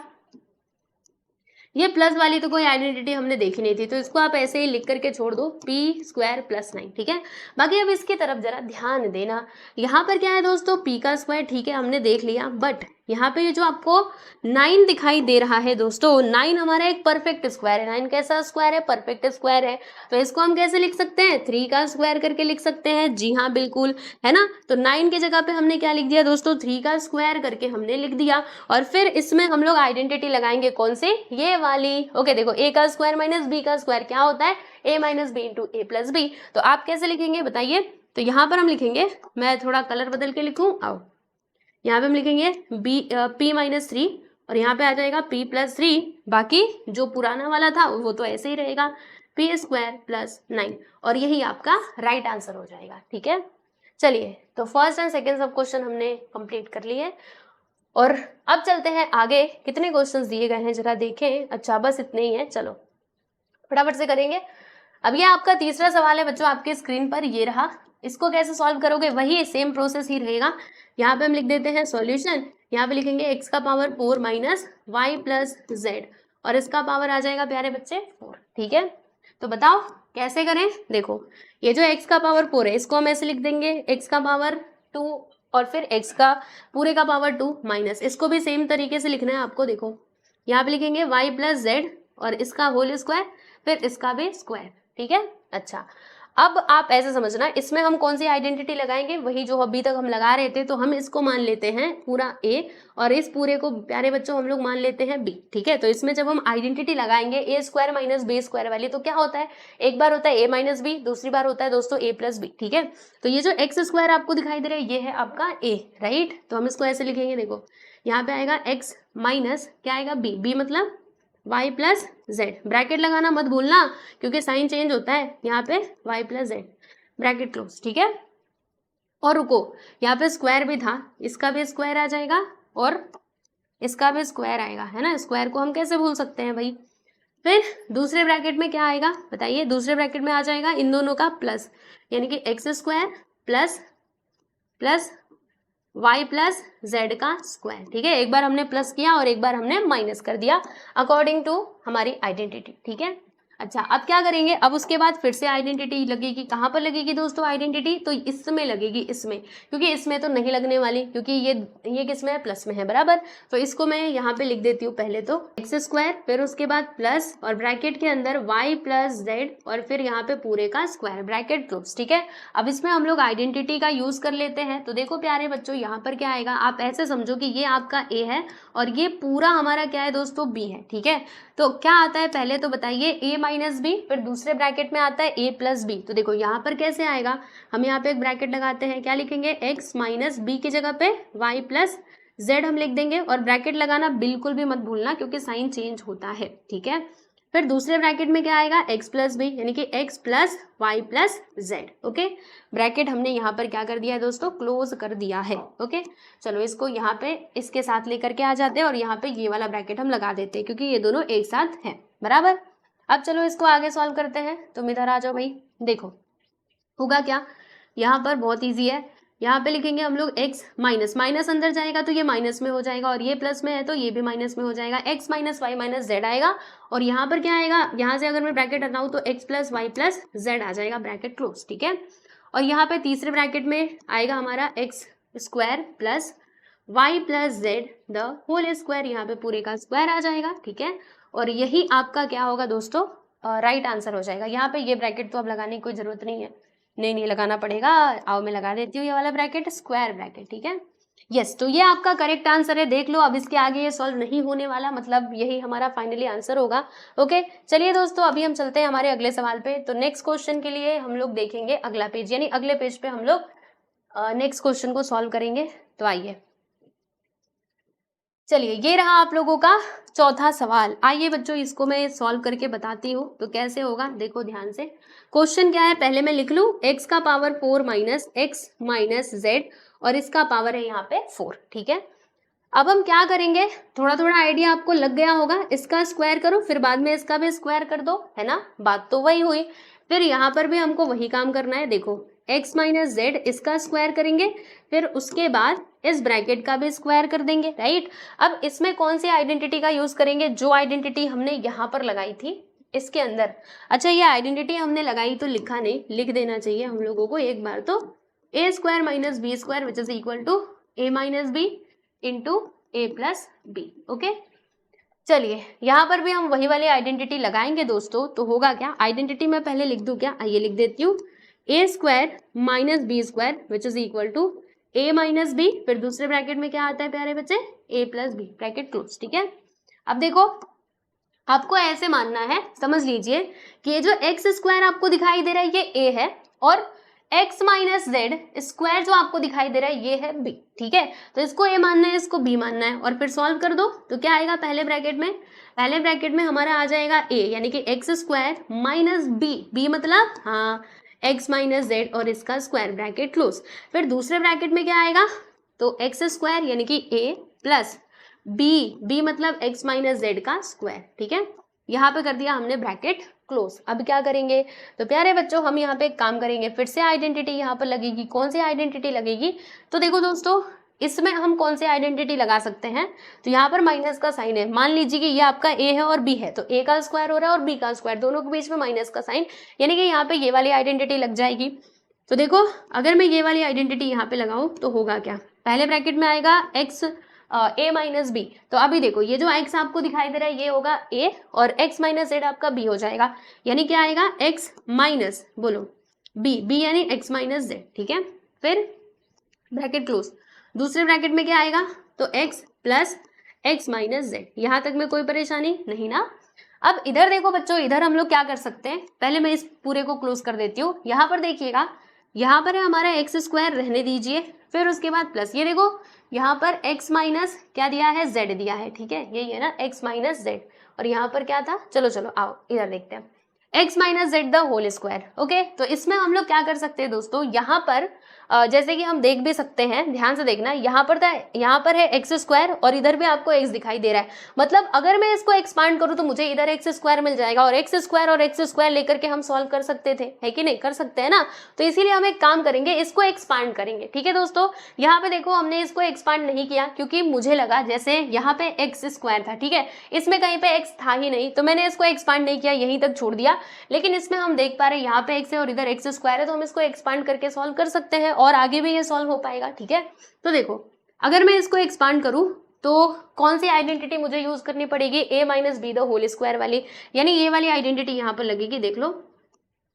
Speaker 1: ये प्लस वाली तो कोई आइडेंटिटी हमने देखी नहीं थी, तो इसको आप ऐसे ही लिख करके छोड़ दो, पी स्क्वायर प्लस 9, ठीक है। बाकी अब इसकी तरफ जरा ध्यान देना, यहाँ पर क्या है दोस्तों, पी का स्क्वायर, ठीक है हमने देख लिया, बट यहाँ पे ये जो आपको 9 दिखाई दे रहा है दोस्तों, 9 हमारा एक परफेक्ट स्क्वायर है, 9 कैसा स्क्वायर है, परफेक्ट स्क्वायर है। तो इसको हम कैसे लिख सकते हैं, 3 का स्क्वायर करके लिख सकते हैं, जी हाँ बिल्कुल, है ना। तो 9 की जगह पे हमने क्या लिख दिया दोस्तों, 3 का स्क्वायर करके हमने लिख दिया, और फिर इसमें हम लोग आइडेंटिटी लगाएंगे, कौन से, ये वाली, ओके। देखो ए का स्क्वायर माइनस बी का स्क्वायर क्या होता है, ए माइनस बी इंटू ए प्लस बी। तो आप कैसे लिखेंगे बताइए, तो यहाँ पर हम लिखेंगे, मैं थोड़ा कलर बदल के लिखूँ, आओ यहाँ पे हम लिखेंगे p माइनस 3 और यहाँ पे आ जाएगा p प्लस 3, बाकी जो पुराना वाला था वो तो ऐसे ही रहेगा, p स्क्वायर प्लस 9, और यही आपका राइट आंसर हो जाएगा, ठीक है। चलिए तो फर्स्ट एंड सेकेंड सब क्वेश्चन हमने कंप्लीट कर लिए, और अब चलते हैं आगे, कितने क्वेश्चंस दिए गए हैं जरा देखें, अच्छा बस इतने ही है, चलो फटाफट से करेंगे। अब ये आपका तीसरा सवाल है बच्चों, आपके स्क्रीन पर ये रहा, इसको कैसे सॉल्व करोगे, वही सेम प्रोसेस ही रहेगा। यहाँ पे हम लिख देते हैं सॉल्यूशन, यहाँ पे लिखेंगे x का power 4 minus y plus z, और इसका पावर आ जाएगा प्यारे बच्चे 4। ठीक है, तो बताओ कैसे करें। देखो ये जो x का पावर 4 है इसको हम ऐसे लिख देंगे x का पावर 2 और फिर x का पूरे का पावर 2 माइनस, इसको भी सेम तरीके से लिखना है आपको। देखो यहाँ पे लिखेंगे y प्लस जेड और इसका होल स्क्वायर, फिर इसका भी स्क्वायर। ठीक है, अच्छा अब आप ऐसे समझना, इसमें हम कौन सी आइडेंटिटी लगाएंगे, वही जो अभी तक हम लगा रहे थे। तो हम इसको मान लेते हैं पूरा a और इस पूरे को प्यारे बच्चों हम लोग मान लेते हैं b। ठीक है, तो इसमें जब हम आइडेंटिटी लगाएंगे ए स्क्वायर माइनस बी स्क्वायर वाली, तो क्या होता है, एक बार होता है a माइनस बी, दूसरी बार होता है दोस्तों a प्लस बी। ठीक है, तो ये जो एक्स स्क्वायर आपको दिखाई दे रहा है ये है आपका a, राइट। तो हम इसको ऐसे लिखेंगे, देखो यहाँ पे आएगा x माइनस क्या आएगा b मतलब y प्लस जेड, ब्रैकेट लगाना मत भूलना क्योंकि साइन चेंज होता है। यहाँ पे y plus Z bracket close. ठीक है, और रुको यहाँ पे स्क्वायर भी था, इसका भी स्क्वायर आ जाएगा और इसका भी स्क्वायर आएगा, है ना। स्क्वायर को हम कैसे भूल सकते हैं भाई। फिर दूसरे ब्रैकेट में क्या आएगा बताइए, दूसरे ब्रैकेट में आ जाएगा इन दोनों का प्लस, यानी कि x square plus plus y plus Z का स्क्वायर। ठीक है, एक बार हमने प्लस किया और एक बार हमने माइनस कर दिया अकॉर्डिंग टू हमारी आइडेंटिटी। ठीक है, अच्छा अब क्या करेंगे, अब उसके बाद फिर से आइडेंटिटी लगेगी। कहाँ पर लगेगी दोस्तों आइडेंटिटी, तो इसमें लगेगी, इसमें, क्योंकि इसमें तो नहीं लगने वाली क्योंकि ये किस में है, प्लस में है, बराबर। तो इसको मैं यहाँ पे लिख देती हूँ पहले तो एक्स स्क्वायर, फिर उसके बाद प्लस और ब्रैकेट के अंदर वाई प्लस जेड और फिर यहाँ पे पूरे का स्क्वायर, ब्रैकेट क्लोज। ठीक है, अब इसमें हम लोग आइडेंटिटी का यूज कर लेते हैं। तो देखो प्यारे बच्चों यहाँ पर क्या आएगा, आप ऐसे समझो कि ये आपका ए है और ये पूरा हमारा क्या है दोस्तों बी है। ठीक है, तो क्या आता है पहले तो बताइए, a माइनस बी, फिर दूसरे ब्रैकेट में आता है a प्लस बी। तो देखो यहाँ पर कैसे आएगा, हम यहाँ पे एक ब्रैकेट लगाते हैं, क्या लिखेंगे, x माइनस बी की जगह पे y प्लस जेड हम लिख देंगे, और ब्रैकेट लगाना बिल्कुल भी मत भूलना क्योंकि साइन चेंज होता है। ठीक है, फिर दूसरे ब्रैकेट में क्या आएगा, x प्लस बी, यानी कि x plus Y plus z. Okay, bracket हमने यहाँ पर क्या कर दिया है दोस्तों, क्लोज कर दिया है। ओके, चलो इसको यहाँ पे इसके साथ लेकर के आ जाते हैं और यहाँ पे ये वाला ब्रैकेट हम लगा देते हैं क्योंकि ये दोनों एक साथ हैं, बराबर। अब चलो इसको आगे सॉल्व करते हैं। तुम इधर आ जाओ भाई, देखो होगा क्या, यहाँ पर बहुत ईजी है। यहाँ पे लिखेंगे हम लोग x माइनस, माइनस अंदर जाएगा तो ये माइनस में हो जाएगा और ये प्लस में है तो ये भी माइनस में हो जाएगा, x minus y minus z आएगा। और यहाँ पर क्या आएगा, यहाँ से अगर मैं ब्रैकेट हटाऊँ तो x plus Y plus Z आ जाएगा, ब्रैकेट क्लोज। ठीक है, और यहाँ पे तीसरे ब्रैकेट में आएगा हमारा x square plus Y plus z the whole square, यहाँ पे पूरे का स्क्वायर आ जाएगा। ठीक है, और यही आपका क्या होगा दोस्तों, राइट आंसर हो जाएगा। यहाँ पे ये ब्रैकेट तो अब लगाने की कोई जरूरत नहीं है, नहीं लगाना पड़ेगा। आओ मैं लगा देती हूँ ये वाला ब्रैकेट, स्क्वायर ब्रैकेट। ठीक है, यस, तो ये आपका करेक्ट आंसर है, देख लो। अब इसके आगे ये सॉल्व नहीं होने वाला, मतलब यही हमारा फाइनली आंसर होगा। ओके, चलिए दोस्तों अभी हम चलते हैं हमारे अगले सवाल पे। तो नेक्स्ट क्वेश्चन के लिए हम लोग देखेंगे अगला पेज, यानी अगले पेज पे हम लोग नेक्स्ट क्वेश्चन को सॉल्व करेंगे। तो आइए, चलिए ये रहा आप लोगों का चौथा सवाल। आइए बच्चों इसको मैं सॉल्व करके बताती हूँ तो कैसे होगा, देखो ध्यान से। क्वेश्चन क्या है, पहले मैं लिख लूँ, x का power 4 minus x minus Z और इसका पावर है यहाँ पे 4। ठीक है, अब हम क्या करेंगे, थोड़ा थोड़ा आइडिया आपको लग गया होगा, इसका स्क्वायर करो फिर बाद में इसका भी स्क्वायर कर दो, है ना, बात तो वही हुई। फिर यहाँ पर भी हमको वही काम करना है, देखो x माइनस जेड इसका स्क्वायर करेंगे, फिर उसके बाद इस ब्रैकेट का भी स्क्वायर कर देंगे, राइट। अब इसमें कौन सी आइडेंटिटी का यूज करेंगे, जो आइडेंटिटी हमने यहाँ पर लगाई थी इसके अंदर। अच्छा ये आइडेंटिटी हमने लगाई तो लिखा नहीं, लिख देना चाहिए हम लोगों को एक बार। तो A square minus B square which is equal to A minus B into A plus B. Okay, चलिए यहाँ पर भी हम वही वाली आइडेंटिटी लगाएंगे दोस्तों। तो होगा क्या, आइडेंटिटी मैं पहले लिख दूं क्या, आइए लिख देती हूँ, A square minus B square which is equal to A minus B, फिर दूसरे ब्रैकेट में क्या आता है प्यारे बच्चे, A plus B, bracket close. ठीक है, अब देखो आपको ऐसे मानना है, समझ लीजिए कि ये जो एक्स स्क्वायर आपको दिखाई दे रहा है ये ए है और x माइनस जेड स्क्वायर जो आपको दिखाई दे रहा है ये है b। ठीक है, तो इसको a मानना है, इसको b मानना है और फिर सॉल्व कर दो। तो क्या आएगा पहले ब्रैकेट में हमारा आ जाएगा a, यानी कि एक्स स्क्वायर माइनस b मतलब हाँ x माइनस जेड और इसका स्क्वायर, ब्रैकेट क्लोज। फिर दूसरे ब्रैकेट में क्या आएगा, तो एक्स स्क्वायर यानी कि a प्लस b मतलब x माइनस जेड का स्क्वायर। ठीक है, यहाँ पे कर दिया हमने ब्रैकेट क्लोज। अब क्या करेंगे, तो प्यारे बच्चों हम यहाँ पे एक काम करेंगे, फिर से आइडेंटिटी यहाँ पर लगेगी। कौन सी आइडेंटिटी लगेगी, तो देखो दोस्तों इसमें हम कौन सी आइडेंटिटी लगा सकते हैं, तो यहाँ पर माइनस का साइन है, मान लीजिए कि ये आपका ए है और बी है, तो ए का स्क्वायर हो रहा है और बी का स्क्वायर, दोनों के बीच में माइनस का साइन, यानी कि यहाँ पे ये वाली आइडेंटिटी लग जाएगी। तो देखो अगर मैं ये वाली आइडेंटिटी यहाँ पे लगाऊं तो होगा क्या, पहले ब्रैकेट में आएगा एक्स ए माइनस बी, तो अभी देखो ये जो एक्स आपको दिखाई दे रहा है ये होगा ए और एक्स माइनस जेड आपका बी हो जाएगा, यानी क्या आएगा एक्स माइनस बोलो बी, बी यानी एक्स माइनस जेड, ठीक है। फिर ब्रैकेट क्लोज, दूसरे ब्रैकेट में क्या आएगा, तो x plus x minus Z, यहाँ तक में कोई परेशानी नहीं ना। अब इधर देखो बच्चों, इधर हम लोग क्या कर सकते हैं, पहले मैं इस पूरे को क्लोज कर देती हूँ। यहाँ पर देखिएगा, यहाँ पर है हमारा एक्स स्क्वायर, रहने दीजिए, फिर उसके बाद प्लस, ये देखो यहाँ पर x माइनस क्या दिया है, z दिया है, ठीक है, यही है ना x माइनस z, और यहाँ पर क्या था, चलो चलो आओ इधर देखते हैं, x minus z the whole square. Okay, तो इसमें हम लोग क्या कर सकते हैं दोस्तों, यहाँ पर जैसे कि हम देख भी सकते हैं, ध्यान से देखना, यहाँ पर है एक्स स्क्वायर और इधर भी आपको एक्स दिखाई दे रहा है, मतलब अगर मैं इसको एक्सपांड करूँ तो मुझे इधर एक्स स्क्वायर मिल जाएगा, और एक्स स्क्वायर लेकर के हम सॉल्व कर सकते थे, है कि नहीं, कर सकते हैं ना। तो इसीलिए हम एक काम करेंगे, इसको एक्सपांड करेंगे, ठीक है दोस्तों। यहाँ पे देखो हमने इसको एक्सपांड नहीं किया क्योंकि मुझे लगा जैसे यहाँ पे एक्स स्क्वायर था, ठीक है, इसमें कहीं पे एक्स था ही नहीं, तो मैंने इसको एक्सपांड नहीं किया, यहीं तक छोड़ दिया। लेकिन इसमें हम देख पा रहे हैं यहाँ पे एक्स है और इधर एक्स स्क्वायर है, तो हम इसको एक्सपांड करके सॉल्व कर सकते हैं और आगे भी ये सॉल्व हो पाएगा, ठीक है। तो देखो अगर मैं इसको एक्सपांड करूं तो कौन सी आइडेंटिटी मुझे यूज करनी पड़ेगी, A minus B the whole square वाली, यानी ये वाली आइडेंटिटी यहाँ पर लगेगी, देख लो,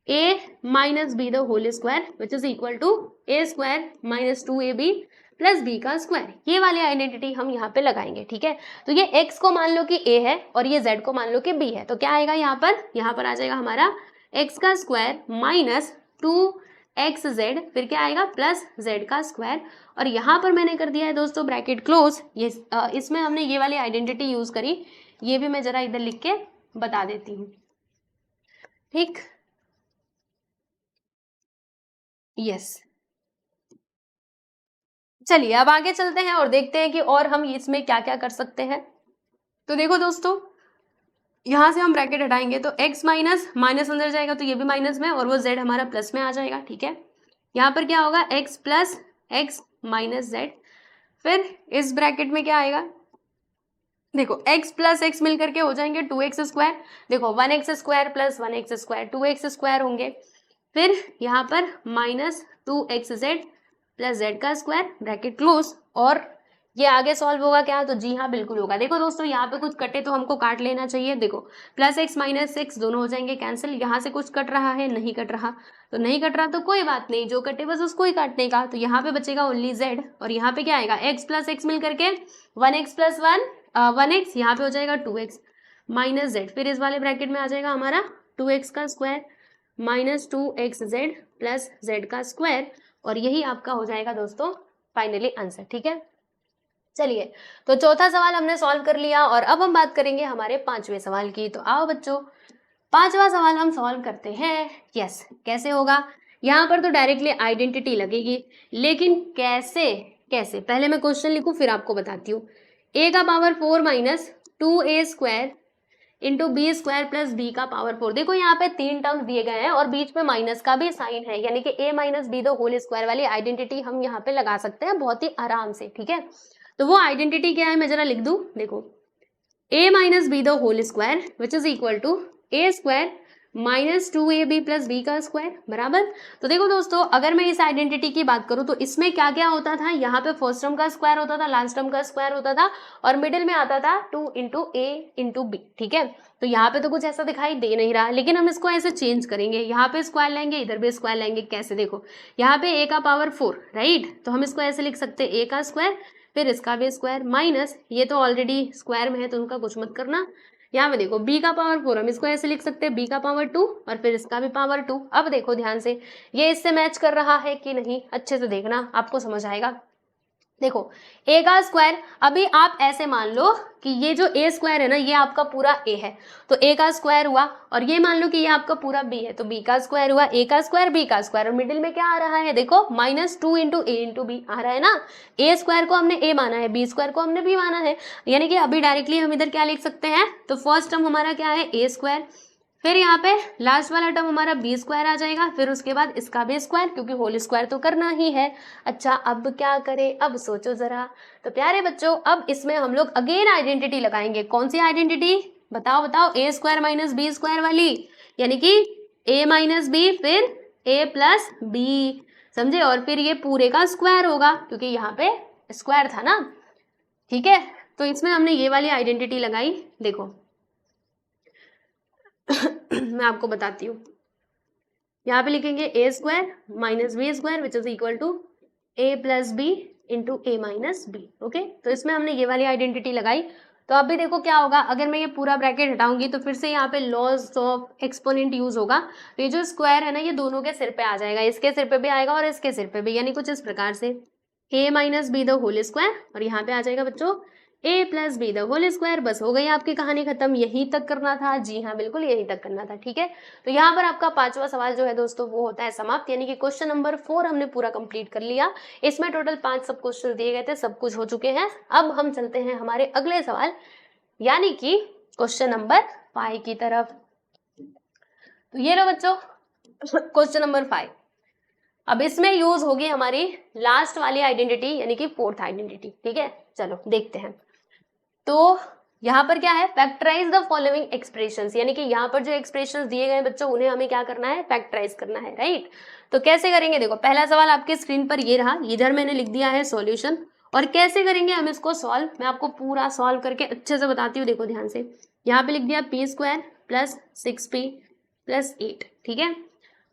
Speaker 1: A minus B the whole square which is equal to A square minus 2ab plus B का स्क्वायर, ये वाली आइडेंटिटी हम यहाँ पे लगाएंगे, ठीक है। तो ये x को मान लो कि a है और ये z को मान लो कि b है, तो क्या आएगा यहाँ पर आ जाएगा हमारा x का स्क्वायर माइनस 2xz, फिर क्या आएगा प्लस z का स्क्वायर, और यहाँ पर मैंने कर दिया है दोस्तों ब्रैकेट क्लोज, ये इसमें हमने ये वाली आइडेंटिटी यूज करी, ये भी मैं जरा इधर लिख के बता देती हूँ, ठीक, यस। चलिए अब आगे चलते हैं और देखते हैं कि और हम इसमें क्या क्या कर सकते हैं। तो देखो दोस्तों, यहाँ से हम ब्रैकेट हटाएंगे तो x माइनस माइनस अंदर जाएगा तो ये भी माइनस में और वो z हमारा प्लस में आ जाएगा, ठीक है। यहाँ पर क्या होगा, x plus x minus Z, फिर इस ब्रैकेट में क्या आएगा, देखो x प्लस एक्स मिल करके हो जाएंगे 2x स्क्वायर, देखो 1x square plus 1x square 2x square होंगे, फिर यहाँ पर माइनस 2xz प्लस जेड का स्क्वायर, ब्रैकेट क्लोज, और ये आगे सॉल्व होगा क्या, तो जी हाँ बिल्कुल होगा। देखो दोस्तों यहाँ पे कुछ कटे तो हमको काट लेना चाहिए, देखो प्लस एक्स माइनस एक्स दोनों हो जाएंगे कैंसिल, यहाँ से कुछ कट रहा है, नहीं कट रहा, तो नहीं कट रहा तो कोई बात नहीं, जो कटे बस उसको ही काटने का, तो यहाँ पे बचेगा ओनली जेड, और यहाँ पे क्या आएगा, एक्स प्लस एक्स मिल करके 1x प्लस 1x, यहाँ पे हो जाएगा 2x माइनस जेड, फिर इस वाले ब्रैकेट में आ जाएगा हमारा 2x का square minus 2xz plus Z का स्क्वायर, और यही आपका हो जाएगा दोस्तों फाइनली आंसर, ठीक है। चलिए तो चौथा सवाल हमने सॉल्व कर लिया और अब हम बात करेंगे हमारे पांचवें सवाल की। तो आओ बच्चों, पांचवा सवाल हम सॉल्व करते हैं। यस, कैसे होगा, यहाँ पर तो डायरेक्टली आइडेंटिटी लगेगी, लेकिन कैसे कैसे, पहले मैं क्वेश्चन लिखूं फिर आपको बताती हूँ। a का power 4 minus 2a square into b square plus B का पावर 4, देखो यहाँ पे 3 टर्म्स दिए गए हैं और बीच में माइनस का भी साइन है, यानी कि a minus B the whole square वाली आइडेंटिटी हम यहाँ पे लगा सकते हैं बहुत ही आराम से, ठीक है। तो वो आइडेंटिटी क्या है, मैं जरा लिख दूं, देखो a minus B the whole square which is equal to a square minus 2ab plus B का स्क्वायर बराबर। तो देखो दोस्तों, अगर मैं इस आइडेंटिटी की बात करूं तो इसमें क्या क्या होता था, यहाँ पे फर्स्ट टर्म का स्क्वायर होता था, लास्ट टर्म का स्क्वायर होता था, और मिडिल में आता था 2 इंटू ए इंटू बी, ठीक है। तो यहाँ पे तो कुछ ऐसा दिखाई दे नहीं रहा, लेकिन हम इसको ऐसे चेंज करेंगे, यहाँ पे स्क्वायर लेंगे, इधर भी स्क्वायर लेंगे, कैसे, देखो यहाँ पे a का पावर 4, राइट, तो हम इसको ऐसे लिख सकते हैं a का स्क्वायर फिर इसका भी स्क्वायर माइनस, ये तो ऑलरेडी स्क्वायर में है तो उनका कुछ मत करना। यहाँ पे देखो b का पावर 4, हम इसको ऐसे लिख सकते हैं b का पावर 2 और फिर इसका भी पावर 2। अब देखो ध्यान से, ये इससे मैच कर रहा है कि नहीं, अच्छे से देखना, आपको समझ आएगा। देखो a का स्क्वायर, अभी आप ऐसे मान लो कि ये जो a स्क्वायर है ना, ये आपका पूरा a है, तो a का स्क्वायर हुआ, और ये मान लो कि ये आपका पूरा b है, तो b का स्क्वायर हुआ, a का स्क्वायर b का स्क्वायर, और मिडिल में क्या आ रहा है, देखो माइनस 2 इंटू ए इंटू बी आ रहा है ना। a स्क्वायर को हमने a माना है, b स्क्वायर को हमने b माना है, यानी कि अभी डायरेक्टली हम इधर क्या लिख सकते हैं, तो फर्स्ट टर्म हमारा क्या है a स्क्वायर, फिर यहाँ पे लास्ट वाला टर्म हमारा बी स्क्वायर आ जाएगा, फिर उसके बाद इसका भी स्क्वायर, क्योंकि होल स्क्वायर तो करना ही है। अच्छा अब क्या करें, अब सोचो जरा। तो प्यारे बच्चों अब इसमें हम लोग अगेन आइडेंटिटी लगाएंगे। कौन सी आइडेंटिटी, बताओ बताओ, ए स्क्वायर माइनस बी स्क्वायर वाली, यानी कि ए माइनस बी फिर ए प्लस बी, समझे, और फिर ये पूरे का स्क्वायर होगा क्योंकि यहाँ पे स्क्वायर था ना। ठीक है, तो इसमें हमने ये वाली आइडेंटिटी लगाई। देखो मैं आपको बताती हूँ, यहाँ पे लिखेंगे a square minus B square which is equal to A plus B into A minus b. Okay, तो इसमें हमने ये वाली आइडेंटिटी लगाई। तो अब भी देखो क्या होगा, अगर मैं ये पूरा ब्रैकेट हटाऊंगी तो फिर से यहाँ पे लॉज ऑफ एक्सपोनेंट यूज होगा। तो ये जो स्क्वायर है ना ये दोनों के सिर पे आ जाएगा, इसके सिर पे भी आएगा और इसके सिर पे भी, यानी कुछ इस प्रकार से a minus B the whole square, और यहाँ पे आ जाएगा बच्चों a plus B the whole square. बस हो गई आपकी कहानी खत्म, यहीं तक करना था। जी हाँ बिल्कुल यहीं तक करना था। ठीक है, तो यहाँ पर आपका पांचवा सवाल जो है दोस्तों वो होता है समाप्त, यानी कि क्वेश्चन नंबर 4 हमने पूरा कंप्लीट कर लिया। इसमें टोटल 5 सब क्वेश्चन दिए गए थे, सब कुछ हो चुके हैं। अब हम चलते हैं हमारे अगले सवाल यानी कि क्वेश्चन नंबर 5 की तरफ। तो ये लो बच्चों क्वेश्चन नंबर 5। अब इसमें यूज होगी हमारी लास्ट वाली आइडेंटिटी यानी कि फोर्थ आइडेंटिटी। ठीक है, चलो देखते हैं। तो यहाँ पर क्या है, फैक्टराइज द फॉलोइंग एक्सप्रेशंस, यानी कि यहाँ पर जो एक्सप्रेशंस दिए गए बच्चों उन्हें हमें क्या करना है, फैक्टराइज करना है। राइट, तो कैसे करेंगे, देखो पहला सवाल आपके स्क्रीन पर ये रहा, इधर मैंने लिख दिया है सॉल्यूशन। और कैसे करेंगे हम इसको सॉल्व, मैं आपको पूरा सॉल्व करके अच्छे से बताती हूँ। देखो ध्यान से, यहाँ पे लिख दिया P square plus 6p plus 8। ठीक है,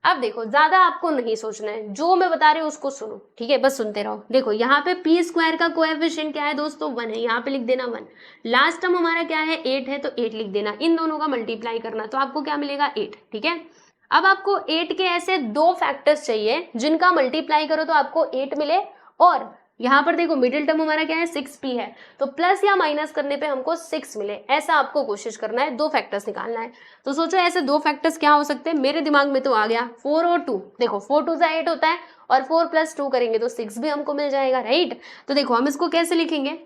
Speaker 1: अब देखो ज्यादा आपको नहीं सोचना है, जो मैं बता रही हूँ उसको सुनो। ठीक है, बस सुनते रहो। देखो यहाँ पे पी स्क्वायर का कोएफिशिएंट क्या है दोस्तों, 1 है, यहाँ पे लिख देना 1। लास्ट टर्म हमारा क्या है, 8 है, तो 8 लिख देना। इन दोनों का मल्टीप्लाई करना, तो आपको क्या मिलेगा, 8। ठीक है, अब आपको 8 के ऐसे 2 फैक्टर्स चाहिए जिनका मल्टीप्लाई करो तो आपको 8 मिले। और यहाँ पर देखो मिडिल टर्म हमारा क्या है, 6p है, तो प्लस या माइनस करने पे हमको 6 मिले, ऐसा आपको कोशिश करना है। 2 फैक्टर्स निकालना है। तो सोचो ऐसे 2 फैक्टर्स क्या हो सकते हैं, मेरे दिमाग में तो आ गया 4 और 2। देखो 4 2 8 होता है, और 4 प्लस 2 करेंगे तो 6 भी हमको मिल जाएगा। राइट, तो देखो हम इसको कैसे लिखेंगे,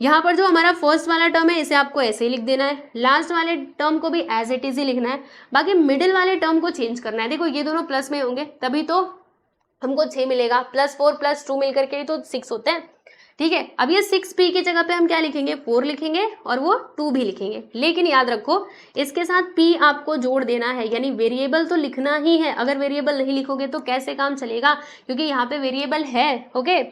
Speaker 1: यहाँ पर जो हमारा फर्स्ट वाला टर्म है इसे आपको ऐसे ही लिख देना है, लास्ट वाले टर्म को भी एज इट इज ही लिखना है, बाकी मिडिल वाले टर्म को चेंज करना है। देखो ये दोनों प्लस में होंगे तभी तो हमको 6 मिलेगा, प्लस 4 प्लस 2 मिलकर के ही तो 6 होते हैं। ठीक है, अब ये 6p की जगह पे हम क्या लिखेंगे, 4 लिखेंगे और वो 2 भी लिखेंगे। लेकिन याद रखो इसके साथ p आपको जोड़ देना है, यानी वेरिएबल तो लिखना ही है। अगर वेरिएबल नहीं लिखोगे तो कैसे काम चलेगा, क्योंकि यहाँ पे वेरिएबल है। ओके,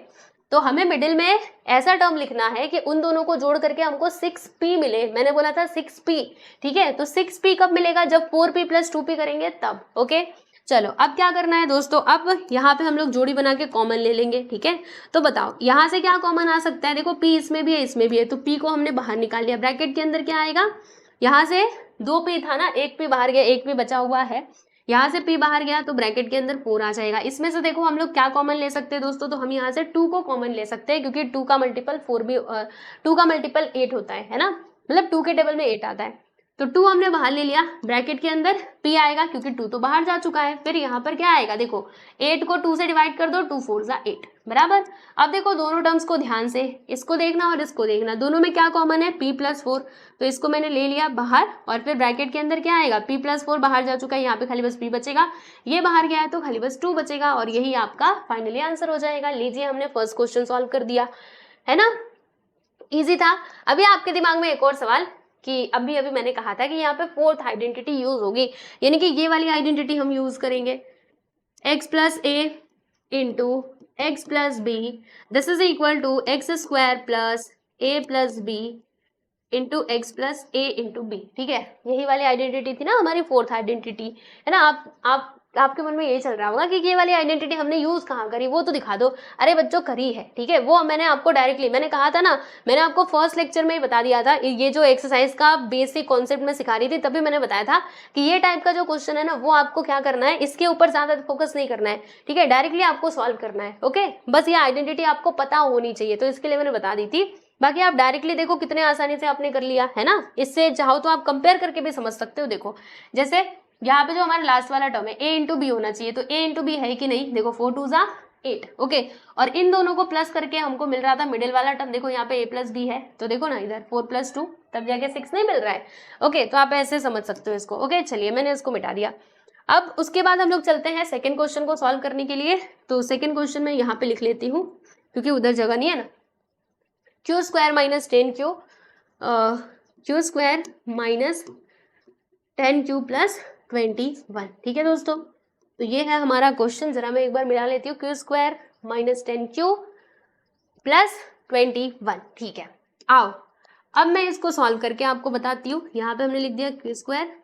Speaker 1: तो हमें मिडिल में ऐसा टर्म लिखना है कि उन दोनों को जोड़ करके हमको 6p मिले। मैंने बोला था 6p। ठीक है, तो 6p कब मिलेगा, जब 4p प्लस 2p करेंगे तब। ओके, चलो अब क्या करना है दोस्तों, अब यहाँ पे हम लोग जोड़ी बना के कॉमन ले लेंगे। ठीक है, तो बताओ यहाँ से क्या कॉमन आ सकता है, देखो p इसमें भी है इसमें भी है, तो p को हमने बाहर निकाल लिया। ब्रैकेट के अंदर क्या आएगा, यहाँ से 2p था ना, 1p बाहर गया, 1p बचा हुआ है, यहाँ से p बाहर गया तो ब्रैकेट के अंदर 4 आ जाएगा। इसमें से देखो हम लोग क्या कॉमन ले सकते हैं दोस्तों, तो हम यहाँ से 2 को कॉमन ले सकते हैं, क्योंकि 2 का मल्टीपल 4 भी 2 का मल्टीपल 8 होता है ना, मतलब 2 के टेबल में 8 आता है। तो 2 हमने बाहर ले लिया, ब्रैकेट के अंदर p आएगा क्योंकि 2 तो बाहर जा चुका है। फिर यहाँ पर क्या आएगा, देखो 8 को 2 से डिवाइड कर दो, 2 4 जा 8 बराबर। अब देखो दोनों टर्म्स को ध्यान से, इसको देखना और इसको देखना, दोनों में क्या कॉमन है, p प्लस 4, तो इसको मैंने ले लिया बाहर। और फिर ब्रैकेट के अंदर क्या आएगा, p प्लस 4 बाहर जा चुका है, यहाँ पे खाली बस p बचेगा, ये बाहर गया है तो खाली बस 2 बचेगा, और यही आपका फाइनली आंसर हो जाएगा। लीजिए हमने फर्स्ट क्वेश्चन सॉल्व कर दिया, है ना, इजी था। अभी आपके दिमाग में एक और सवाल कि अभी मैंने कहा था कि यहाँ पे फोर्थ आइडेंटिटी यूज होगी, यानी कि ये वाली आइडेंटिटी हम यूज करेंगे, x plus a into x plus b this is equal to x square plus a plus B into x plus a into b. ठीक है, यही वाली आइडेंटिटी थी ना हमारी फोर्थ आइडेंटिटी, है ना। आपके मन में यही चल रहा होगा कि ये वाली आइडेंटिटी हमने यूज कहाँ करी, वो तो दिखा दो। अरे बच्चों करी है, ठीक है, वो मैंने आपको डायरेक्टली, मैंने कहा था ना, मैंने आपको फर्स्ट लेक्चर में ही बता दिया था, ये जो एक्सरसाइज का बेसिक कॉन्सेप्ट में सिखा रही थी तभी मैंने बताया था कि ये टाइप का जो क्वेश्चन है ना वो आपको क्या करना है, इसके ऊपर ज्यादा फोकस नहीं करना है। ठीक है, डायरेक्टली आपको सॉल्व करना है। ओके, बस ये आइडेंटिटी आपको पता होनी चाहिए, तो इसके लिए मैंने बता दी थी। बाकी आप डायरेक्टली देखो कितने आसानी से आपने कर लिया है ना। इससे चाहो तो आप कंपेयर करके भी समझ सकते हो। देखो जैसे यहाँ पे जो हमारा लास्ट वाला टर्म है a इंटू बी होना चाहिए, तो a इंटू बी है कि नहीं, देखो 4 2 जा 8। ओके, और इन दोनों को प्लस करके हमको मिल रहा था मिडिल वाला टर्म, देखो यहाँ पे a प्लस बी है, तो देखो ना इधर 4 प्लस 2 तब जाके 6 नहीं मिल रहा है। ओके, तो आप ऐसे समझ सकते हो इसको। ओके, चलिए मैंने इसको मिटा दिया। अब उसके बाद हम लोग चलते हैं सेकंड क्वेश्चन को सॉल्व करने के लिए। तो सेकंड क्वेश्चन मैं यहाँ पे लिख लेती हूँ क्योंकि उधर जगह नहीं है ना। Q square minus 10 Q, Q square minus 10 Q plus 21। ठीक है दोस्तों, तो ये है हमारा क्वेश्चन। जरा मैं एक बार मिला लेती हूँ, Q square minus 10 Q plus 21। ठीक है, आओ अब मैं इसको सॉल्व करके आपको बताती हूँ। यहाँ पे हमने लिख दिया Q square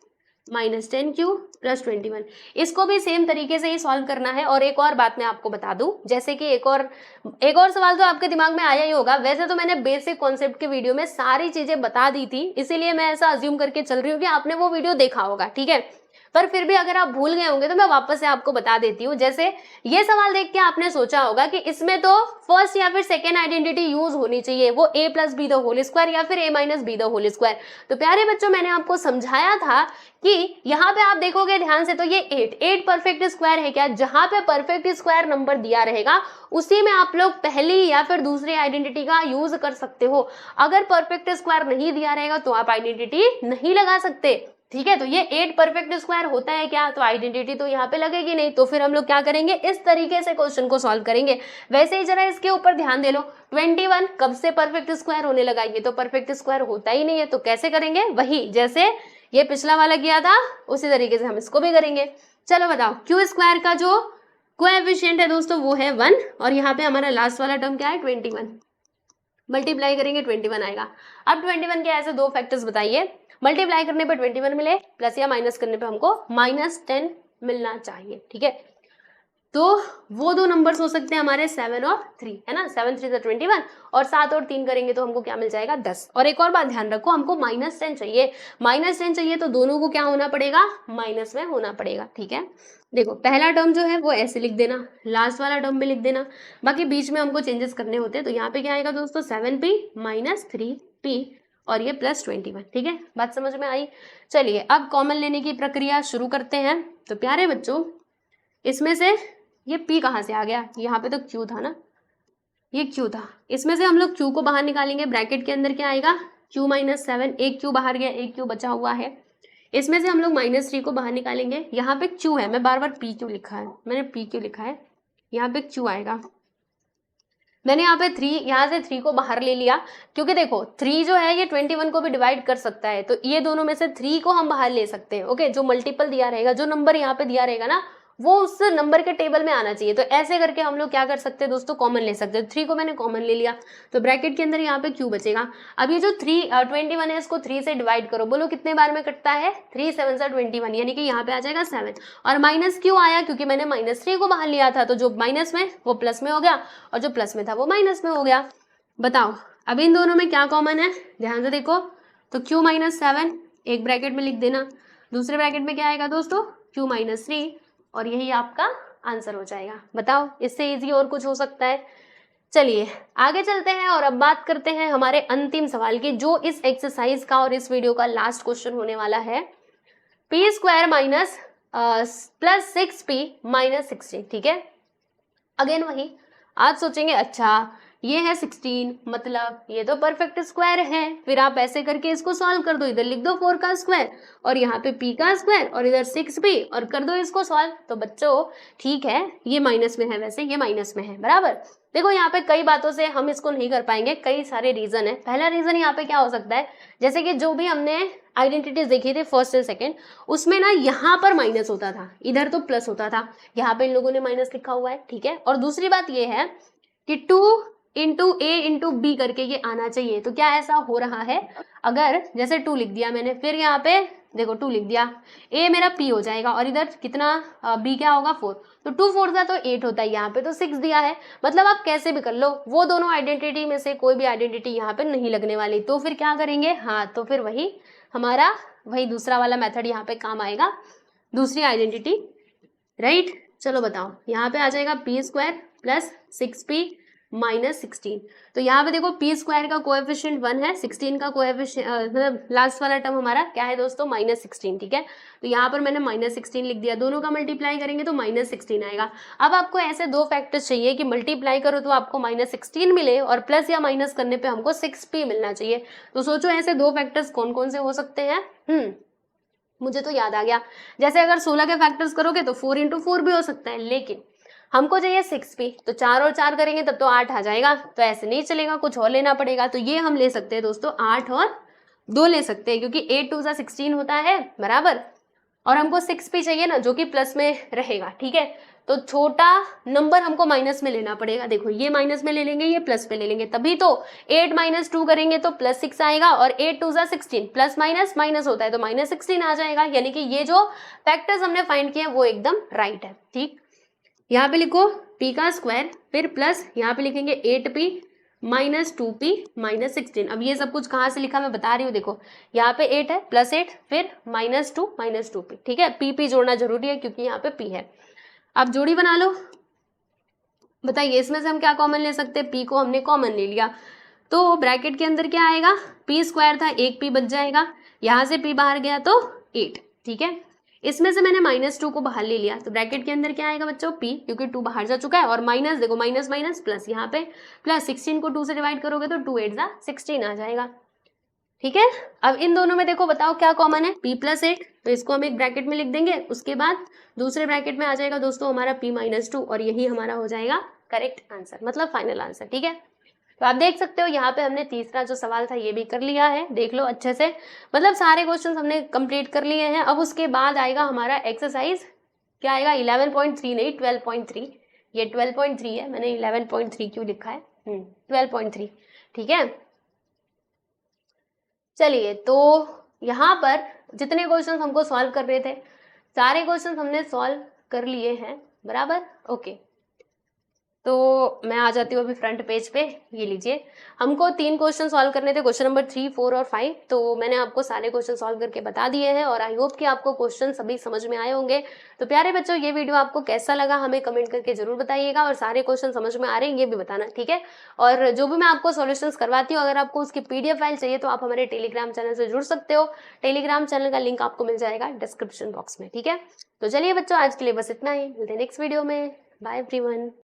Speaker 1: minus 10 Q plus 21। इसको भी सेम तरीके से ही सॉल्व करना है। और एक और बात मैं आपको बता दूं, जैसे कि एक और सवाल तो आपके दिमाग में आया ही होगा। वैसे तो मैंने बेसिक कॉन्सेप्ट के वीडियो में सारी चीजें बता दी थी, इसीलिए मैं ऐसा अज्यूम करके चल रही हूँ कि आपने वो वीडियो देखा होगा। ठीक है, पर फिर भी अगर आप भूल गए होंगे तो मैं वापस से आपको बता देती हूँ। जैसे ये सवाल देख के आपने सोचा होगा कि इसमें तो फर्स्ट या फिर सेकेंड आइडेंटिटी यूज होनी चाहिए, वो a plus B the whole square या फिर a minus B the whole square. तो प्यारे बच्चों, मैंने आपको समझाया था कि यहाँ पे आप देखोगे ध्यान से तो ये 8 परफेक्ट स्क्वायर है क्या। जहां पे परफेक्ट स्क्वायर नंबर दिया रहेगा उसी में आप लोग पहली या फिर दूसरी आइडेंटिटी का यूज कर सकते हो। अगर परफेक्ट स्क्वायर नहीं दिया रहेगा तो आप आइडेंटिटी नहीं लगा सकते। ठीक है, तो ये 8 परफेक्ट स्क्वायर होता है क्या, तो आइडेंटिटी तो यहाँ पे लगेगी नहीं। तो फिर हम लोग क्या करेंगे, इस तरीके से क्वेश्चन को सॉल्व करेंगे। वैसे ही जरा इसके ऊपर ध्यान दे लो, 21 कब से परफेक्ट स्क्वायर होने लगा, ये तो परफेक्ट स्क्वायर होता ही नहीं है। तो कैसे करेंगे, वही जैसे ये पिछला वाला किया था उसी तरीके से हम इसको भी करेंगे। चलो बताओ, क्यू स्क्वायर का जो कोएफिशिएंट है दोस्तों वो है 1 और यहाँ पे हमारा लास्ट वाला टर्म क्या है 21। मल्टीप्लाई करेंगे 21 आएगा। अब 21 के ऐसे दो फैक्टर्स बताइए, मल्टीप्लाई करने पे 21 मिले, प्लस या माइनस करने पे हमको -10 मिलना चाहिए। ठीक है, तो वो दो नंबर्स हो सकते हैं हमारे 7 और 3, है ना। 7 3 21 और 7 और 3 करेंगे तो हमको क्या मिल जाएगा 10। और एक और बात ध्यान रखो, हमको -10 चाहिए। -10 चाहिए तो दोनों को क्या होना पड़ेगा, माइनस में होना पड़ेगा। ठीक है, देखो पहला टर्म जो है वो ऐसे लिख देना, लास्ट वाला टर्म भी लिख देना, बाकी बीच में हमको चेंजेस करने होते हैं। तो यहाँ पे क्या आएगा दोस्तों 7p माइनस 3p और ये प्लस 21। ठीक है, बात समझ में आई। चलिए अब कॉमन लेने की प्रक्रिया शुरू करते हैं। तो प्यारे बच्चों, इसमें से ये p कहाँ से आ गया, यहाँ पे तो q था ना, ये q था। इसमें से हम लोग q को बाहर निकालेंगे, ब्रैकेट के अंदर क्या आएगा q माइनस 7, एक q बाहर गया, एक q बचा हुआ है। इसमें से हम लोग -3 को बाहर निकालेंगे, यहाँ पे q है, मैं बार बार p क्यों लिखा है, मैंने p क्यों लिखा है, यहाँ पे q आएगा। मैंने यहाँ पे 3, यहाँ से 3 को बाहर ले लिया क्योंकि देखो 3 जो है ये 21 को भी डिवाइड कर सकता है, तो ये दोनों में से 3 को हम बाहर ले सकते हैं। ओके, जो मल्टीपल दिया रहेगा, जो नंबर यहाँ पे दिया रहेगा ना, वो उस नंबर के टेबल में आना चाहिए। तो ऐसे करके हम लोग क्या कर सकते हैं दोस्तों, कॉमन ले सकते हैं। 3 को मैंने कॉमन ले लिया तो ब्रैकेट के अंदर यहाँ पे q बचेगा। अब ये जो 21 है इसको 3 से डिवाइड करो, बोलो कितने बार में कटता है, 3 7 21, यानी कि यहाँ पे आ जाएगा 7। और माइनस क्यों आया, क्योंकि मैंने -3 को बाहर लिया था, तो जो माइनस में वो प्लस में हो गया और जो प्लस में था वो माइनस में हो गया। बताओ अब इन दोनों में क्या कॉमन है, ध्यान से देखो। तो q माइनस 7 एक ब्रैकेट में लिख देना, दूसरे ब्रैकेट में क्या आएगा दोस्तों q माइनस 3 और यही आपका आंसर हो जाएगा। बताओ इससे इजी और कुछ हो सकता है। चलिए आगे चलते हैं और अब बात करते हैं हमारे अंतिम सवाल की, जो इस एक्सरसाइज का और इस वीडियो का लास्ट क्वेश्चन होने वाला है। p square minus plus 6p minus 16। ठीक है, अगेन वही आज सोचेंगे अच्छा ये है 16, मतलब ये तो परफेक्ट स्क्वायर है। फिर आप ऐसे करके इसको सॉल्व कर दो, इधर लिख दो 4 का स्क्वायर और यहाँ पे p का स्क्वायर और इधर 6p और कर दो इसको सॉल्व। तो बच्चों ठीक है, ये माइनस में है, वैसे ये माइनस में है बराबर। देखो यहाँ पे कई बातों से हम इसको नहीं कर पाएंगे, कई सारे रीजन है। पहला रीजन यहाँ पे क्या हो सकता है, जैसे कि जो भी हमने आइडेंटिटीज देखी थी फर्स्ट एंड सेकेंड, उसमें ना यहाँ पर माइनस होता था, इधर तो प्लस होता था, यहाँ पे इन लोगों ने माइनस लिखा हुआ है। ठीक है, और दूसरी बात ये है कि 2 इंटू ए इंटू बी करके ये आना चाहिए। तो क्या ऐसा हो रहा है, अगर जैसे 2 लिख दिया मैंने, फिर यहाँ पे देखो 2 लिख दिया, ए मेरा p हो जाएगा और इधर कितना b क्या होगा 4, तो 2 4 था तो 8 होता है, यहाँ पे तो 6 दिया है। मतलब आप कैसे भी कर लो, वो दोनों आइडेंटिटी में से कोई भी आइडेंटिटी यहाँ पे नहीं लगने वाली। तो फिर क्या करेंगे, हाँ तो फिर वही हमारा वही दूसरा वाला मेथड यहाँ पे काम आएगा, दूसरी आइडेंटिटी, राइट। चलो बताओ, यहाँ पे आ जाएगा p स्क्वायर प्लस 6p -16। तो यहाँ पे देखो पी स्क्वायर का कोएफिशिएंट 1 है, 16 का कोएफिशिएंट मतलब लास्ट वाला टर्म हमारा क्या है दोस्तों, -16। ठीक है, तो यहाँ पर मैंने -16 लिख दिया, दोनों का मल्टीप्लाई करेंगे तो -16 आएगा। अब आपको ऐसे दो फैक्टर्स चाहिए कि मल्टीप्लाई करो तो आपको -16 मिले और प्लस या माइनस करने पे हमको 6p मिलना चाहिए। तो सोचो ऐसे दो फैक्टर्स कौन कौन से हो सकते हैं। मुझे तो याद आ गया, जैसे अगर 16 के फैक्टर्स करोगे तो 4 × 4 भी हो सकता है, लेकिन हमको चाहिए 6p, तो 4 और 4 करेंगे तब तो 8 आ जाएगा। तो ऐसे नहीं चलेगा, कुछ और लेना पड़ेगा। तो ये हम ले सकते हैं दोस्तों 8 और 2 ले सकते हैं, क्योंकि 8 2 16 होता है बराबर, और हमको 6p चाहिए ना, जो कि प्लस में रहेगा। ठीक है, तो छोटा नंबर हमको माइनस में लेना पड़ेगा। देखो ये माइनस में ले लेंगे, ये प्लस में ले लेंगे, तभी तो 8 - 2 करेंगे तो +6 आएगा, और 8 2 16, प्लस माइनस माइनस होता है तो -16 आ जाएगा। यानी कि ये जो फैक्टर्स हमने फाइंड किए वो एकदम राइट है। ठीक, यहाँ पे लिखो p का स्क्वायर, फिर प्लस यहाँ पे लिखेंगे 8p -2p -16। अब ये सब कुछ कहाँ से लिखा मैं बता रही हूँ, देखो यहाँ पे 8 है, +8 फिर -2 -2p। ठीक है, p जोड़ना जरूरी है क्योंकि यहाँ पे p है। अब जोड़ी बना लो, बताइए इसमें से हम क्या कॉमन ले सकते हैं, p को हमने कॉमन ले लिया, तो ब्रैकेट के अंदर क्या आएगा, p स्क्वायर था, एक p बच जाएगा, यहाँ से p बाहर गया तो 8। ठीक है, इसमें से मैंने -2 को बाहर ले लिया, तो ब्रैकेट के अंदर क्या आएगा बच्चों, p, क्योंकि 2 बाहर जा चुका है, और माइनस देखो माइनस माइनस प्लस, यहाँ पे प्लस 16 को 2 से डिवाइड करोगे तो 2 8 16 आ जाएगा। ठीक है, अब इन दोनों में देखो बताओ क्या कॉमन है, p + 8, तो इसको हम एक ब्रैकेट में लिख देंगे, उसके बाद दूसरे ब्रैकेट में आ जाएगा दोस्तों हमारा p - 2, और यही हमारा हो जाएगा करेक्ट आंसर, मतलब फाइनल आंसर। ठीक है, तो आप देख सकते हो यहाँ पे हमने तीसरा जो सवाल था ये भी कर लिया है, देख लो अच्छे से, मतलब सारे क्वेश्चन हमने कंप्लीट कर लिए हैं। अब उसके बाद आएगा हमारा एक्सरसाइज, क्या आएगा 11.3 नहीं 12.3, ये 12.3 है, मैंने 11.3 क्यों लिखा है, 12.3। ठीक है, चलिए तो यहाँ पर जितने क्वेश्चन हमको सॉल्व कर रहे थे सारे क्वेश्चन हमने सॉल्व कर लिए हैं बराबर। ओके, तो मैं आ जाती हूँ अभी फ्रंट पेज पे, ये लीजिए, हमको 3 क्वेश्चन सॉल्व करने थे, क्वेश्चन नंबर 3, 4 और 5, तो मैंने आपको सारे क्वेश्चन सॉल्व करके बता दिए हैं, और आई होप कि आपको क्वेश्चन सभी समझ में आए होंगे। तो प्यारे बच्चों ये वीडियो आपको कैसा लगा हमें कमेंट करके जरूर बताइएगा, और सारे क्वेश्चन समझ में आ रहे हैं ये भी बताना। ठीक है, और जो भी मैं आपको सॉल्यूशन करवाती हूँ, अगर आपको उसकी PDF फाइल चाहिए तो आप हमारे टेलीग्राम चैनल से जुड़ सकते हो, टेलीग्राम चैनल का लिंक आपको मिल जाएगा डिस्क्रिप्शन बॉक्स में। ठीक है, तो चलिए बच्चों आज के लिए बस इतना ही, मिलते हैं नेक्स्ट वीडियो में, बाय एवरीवन।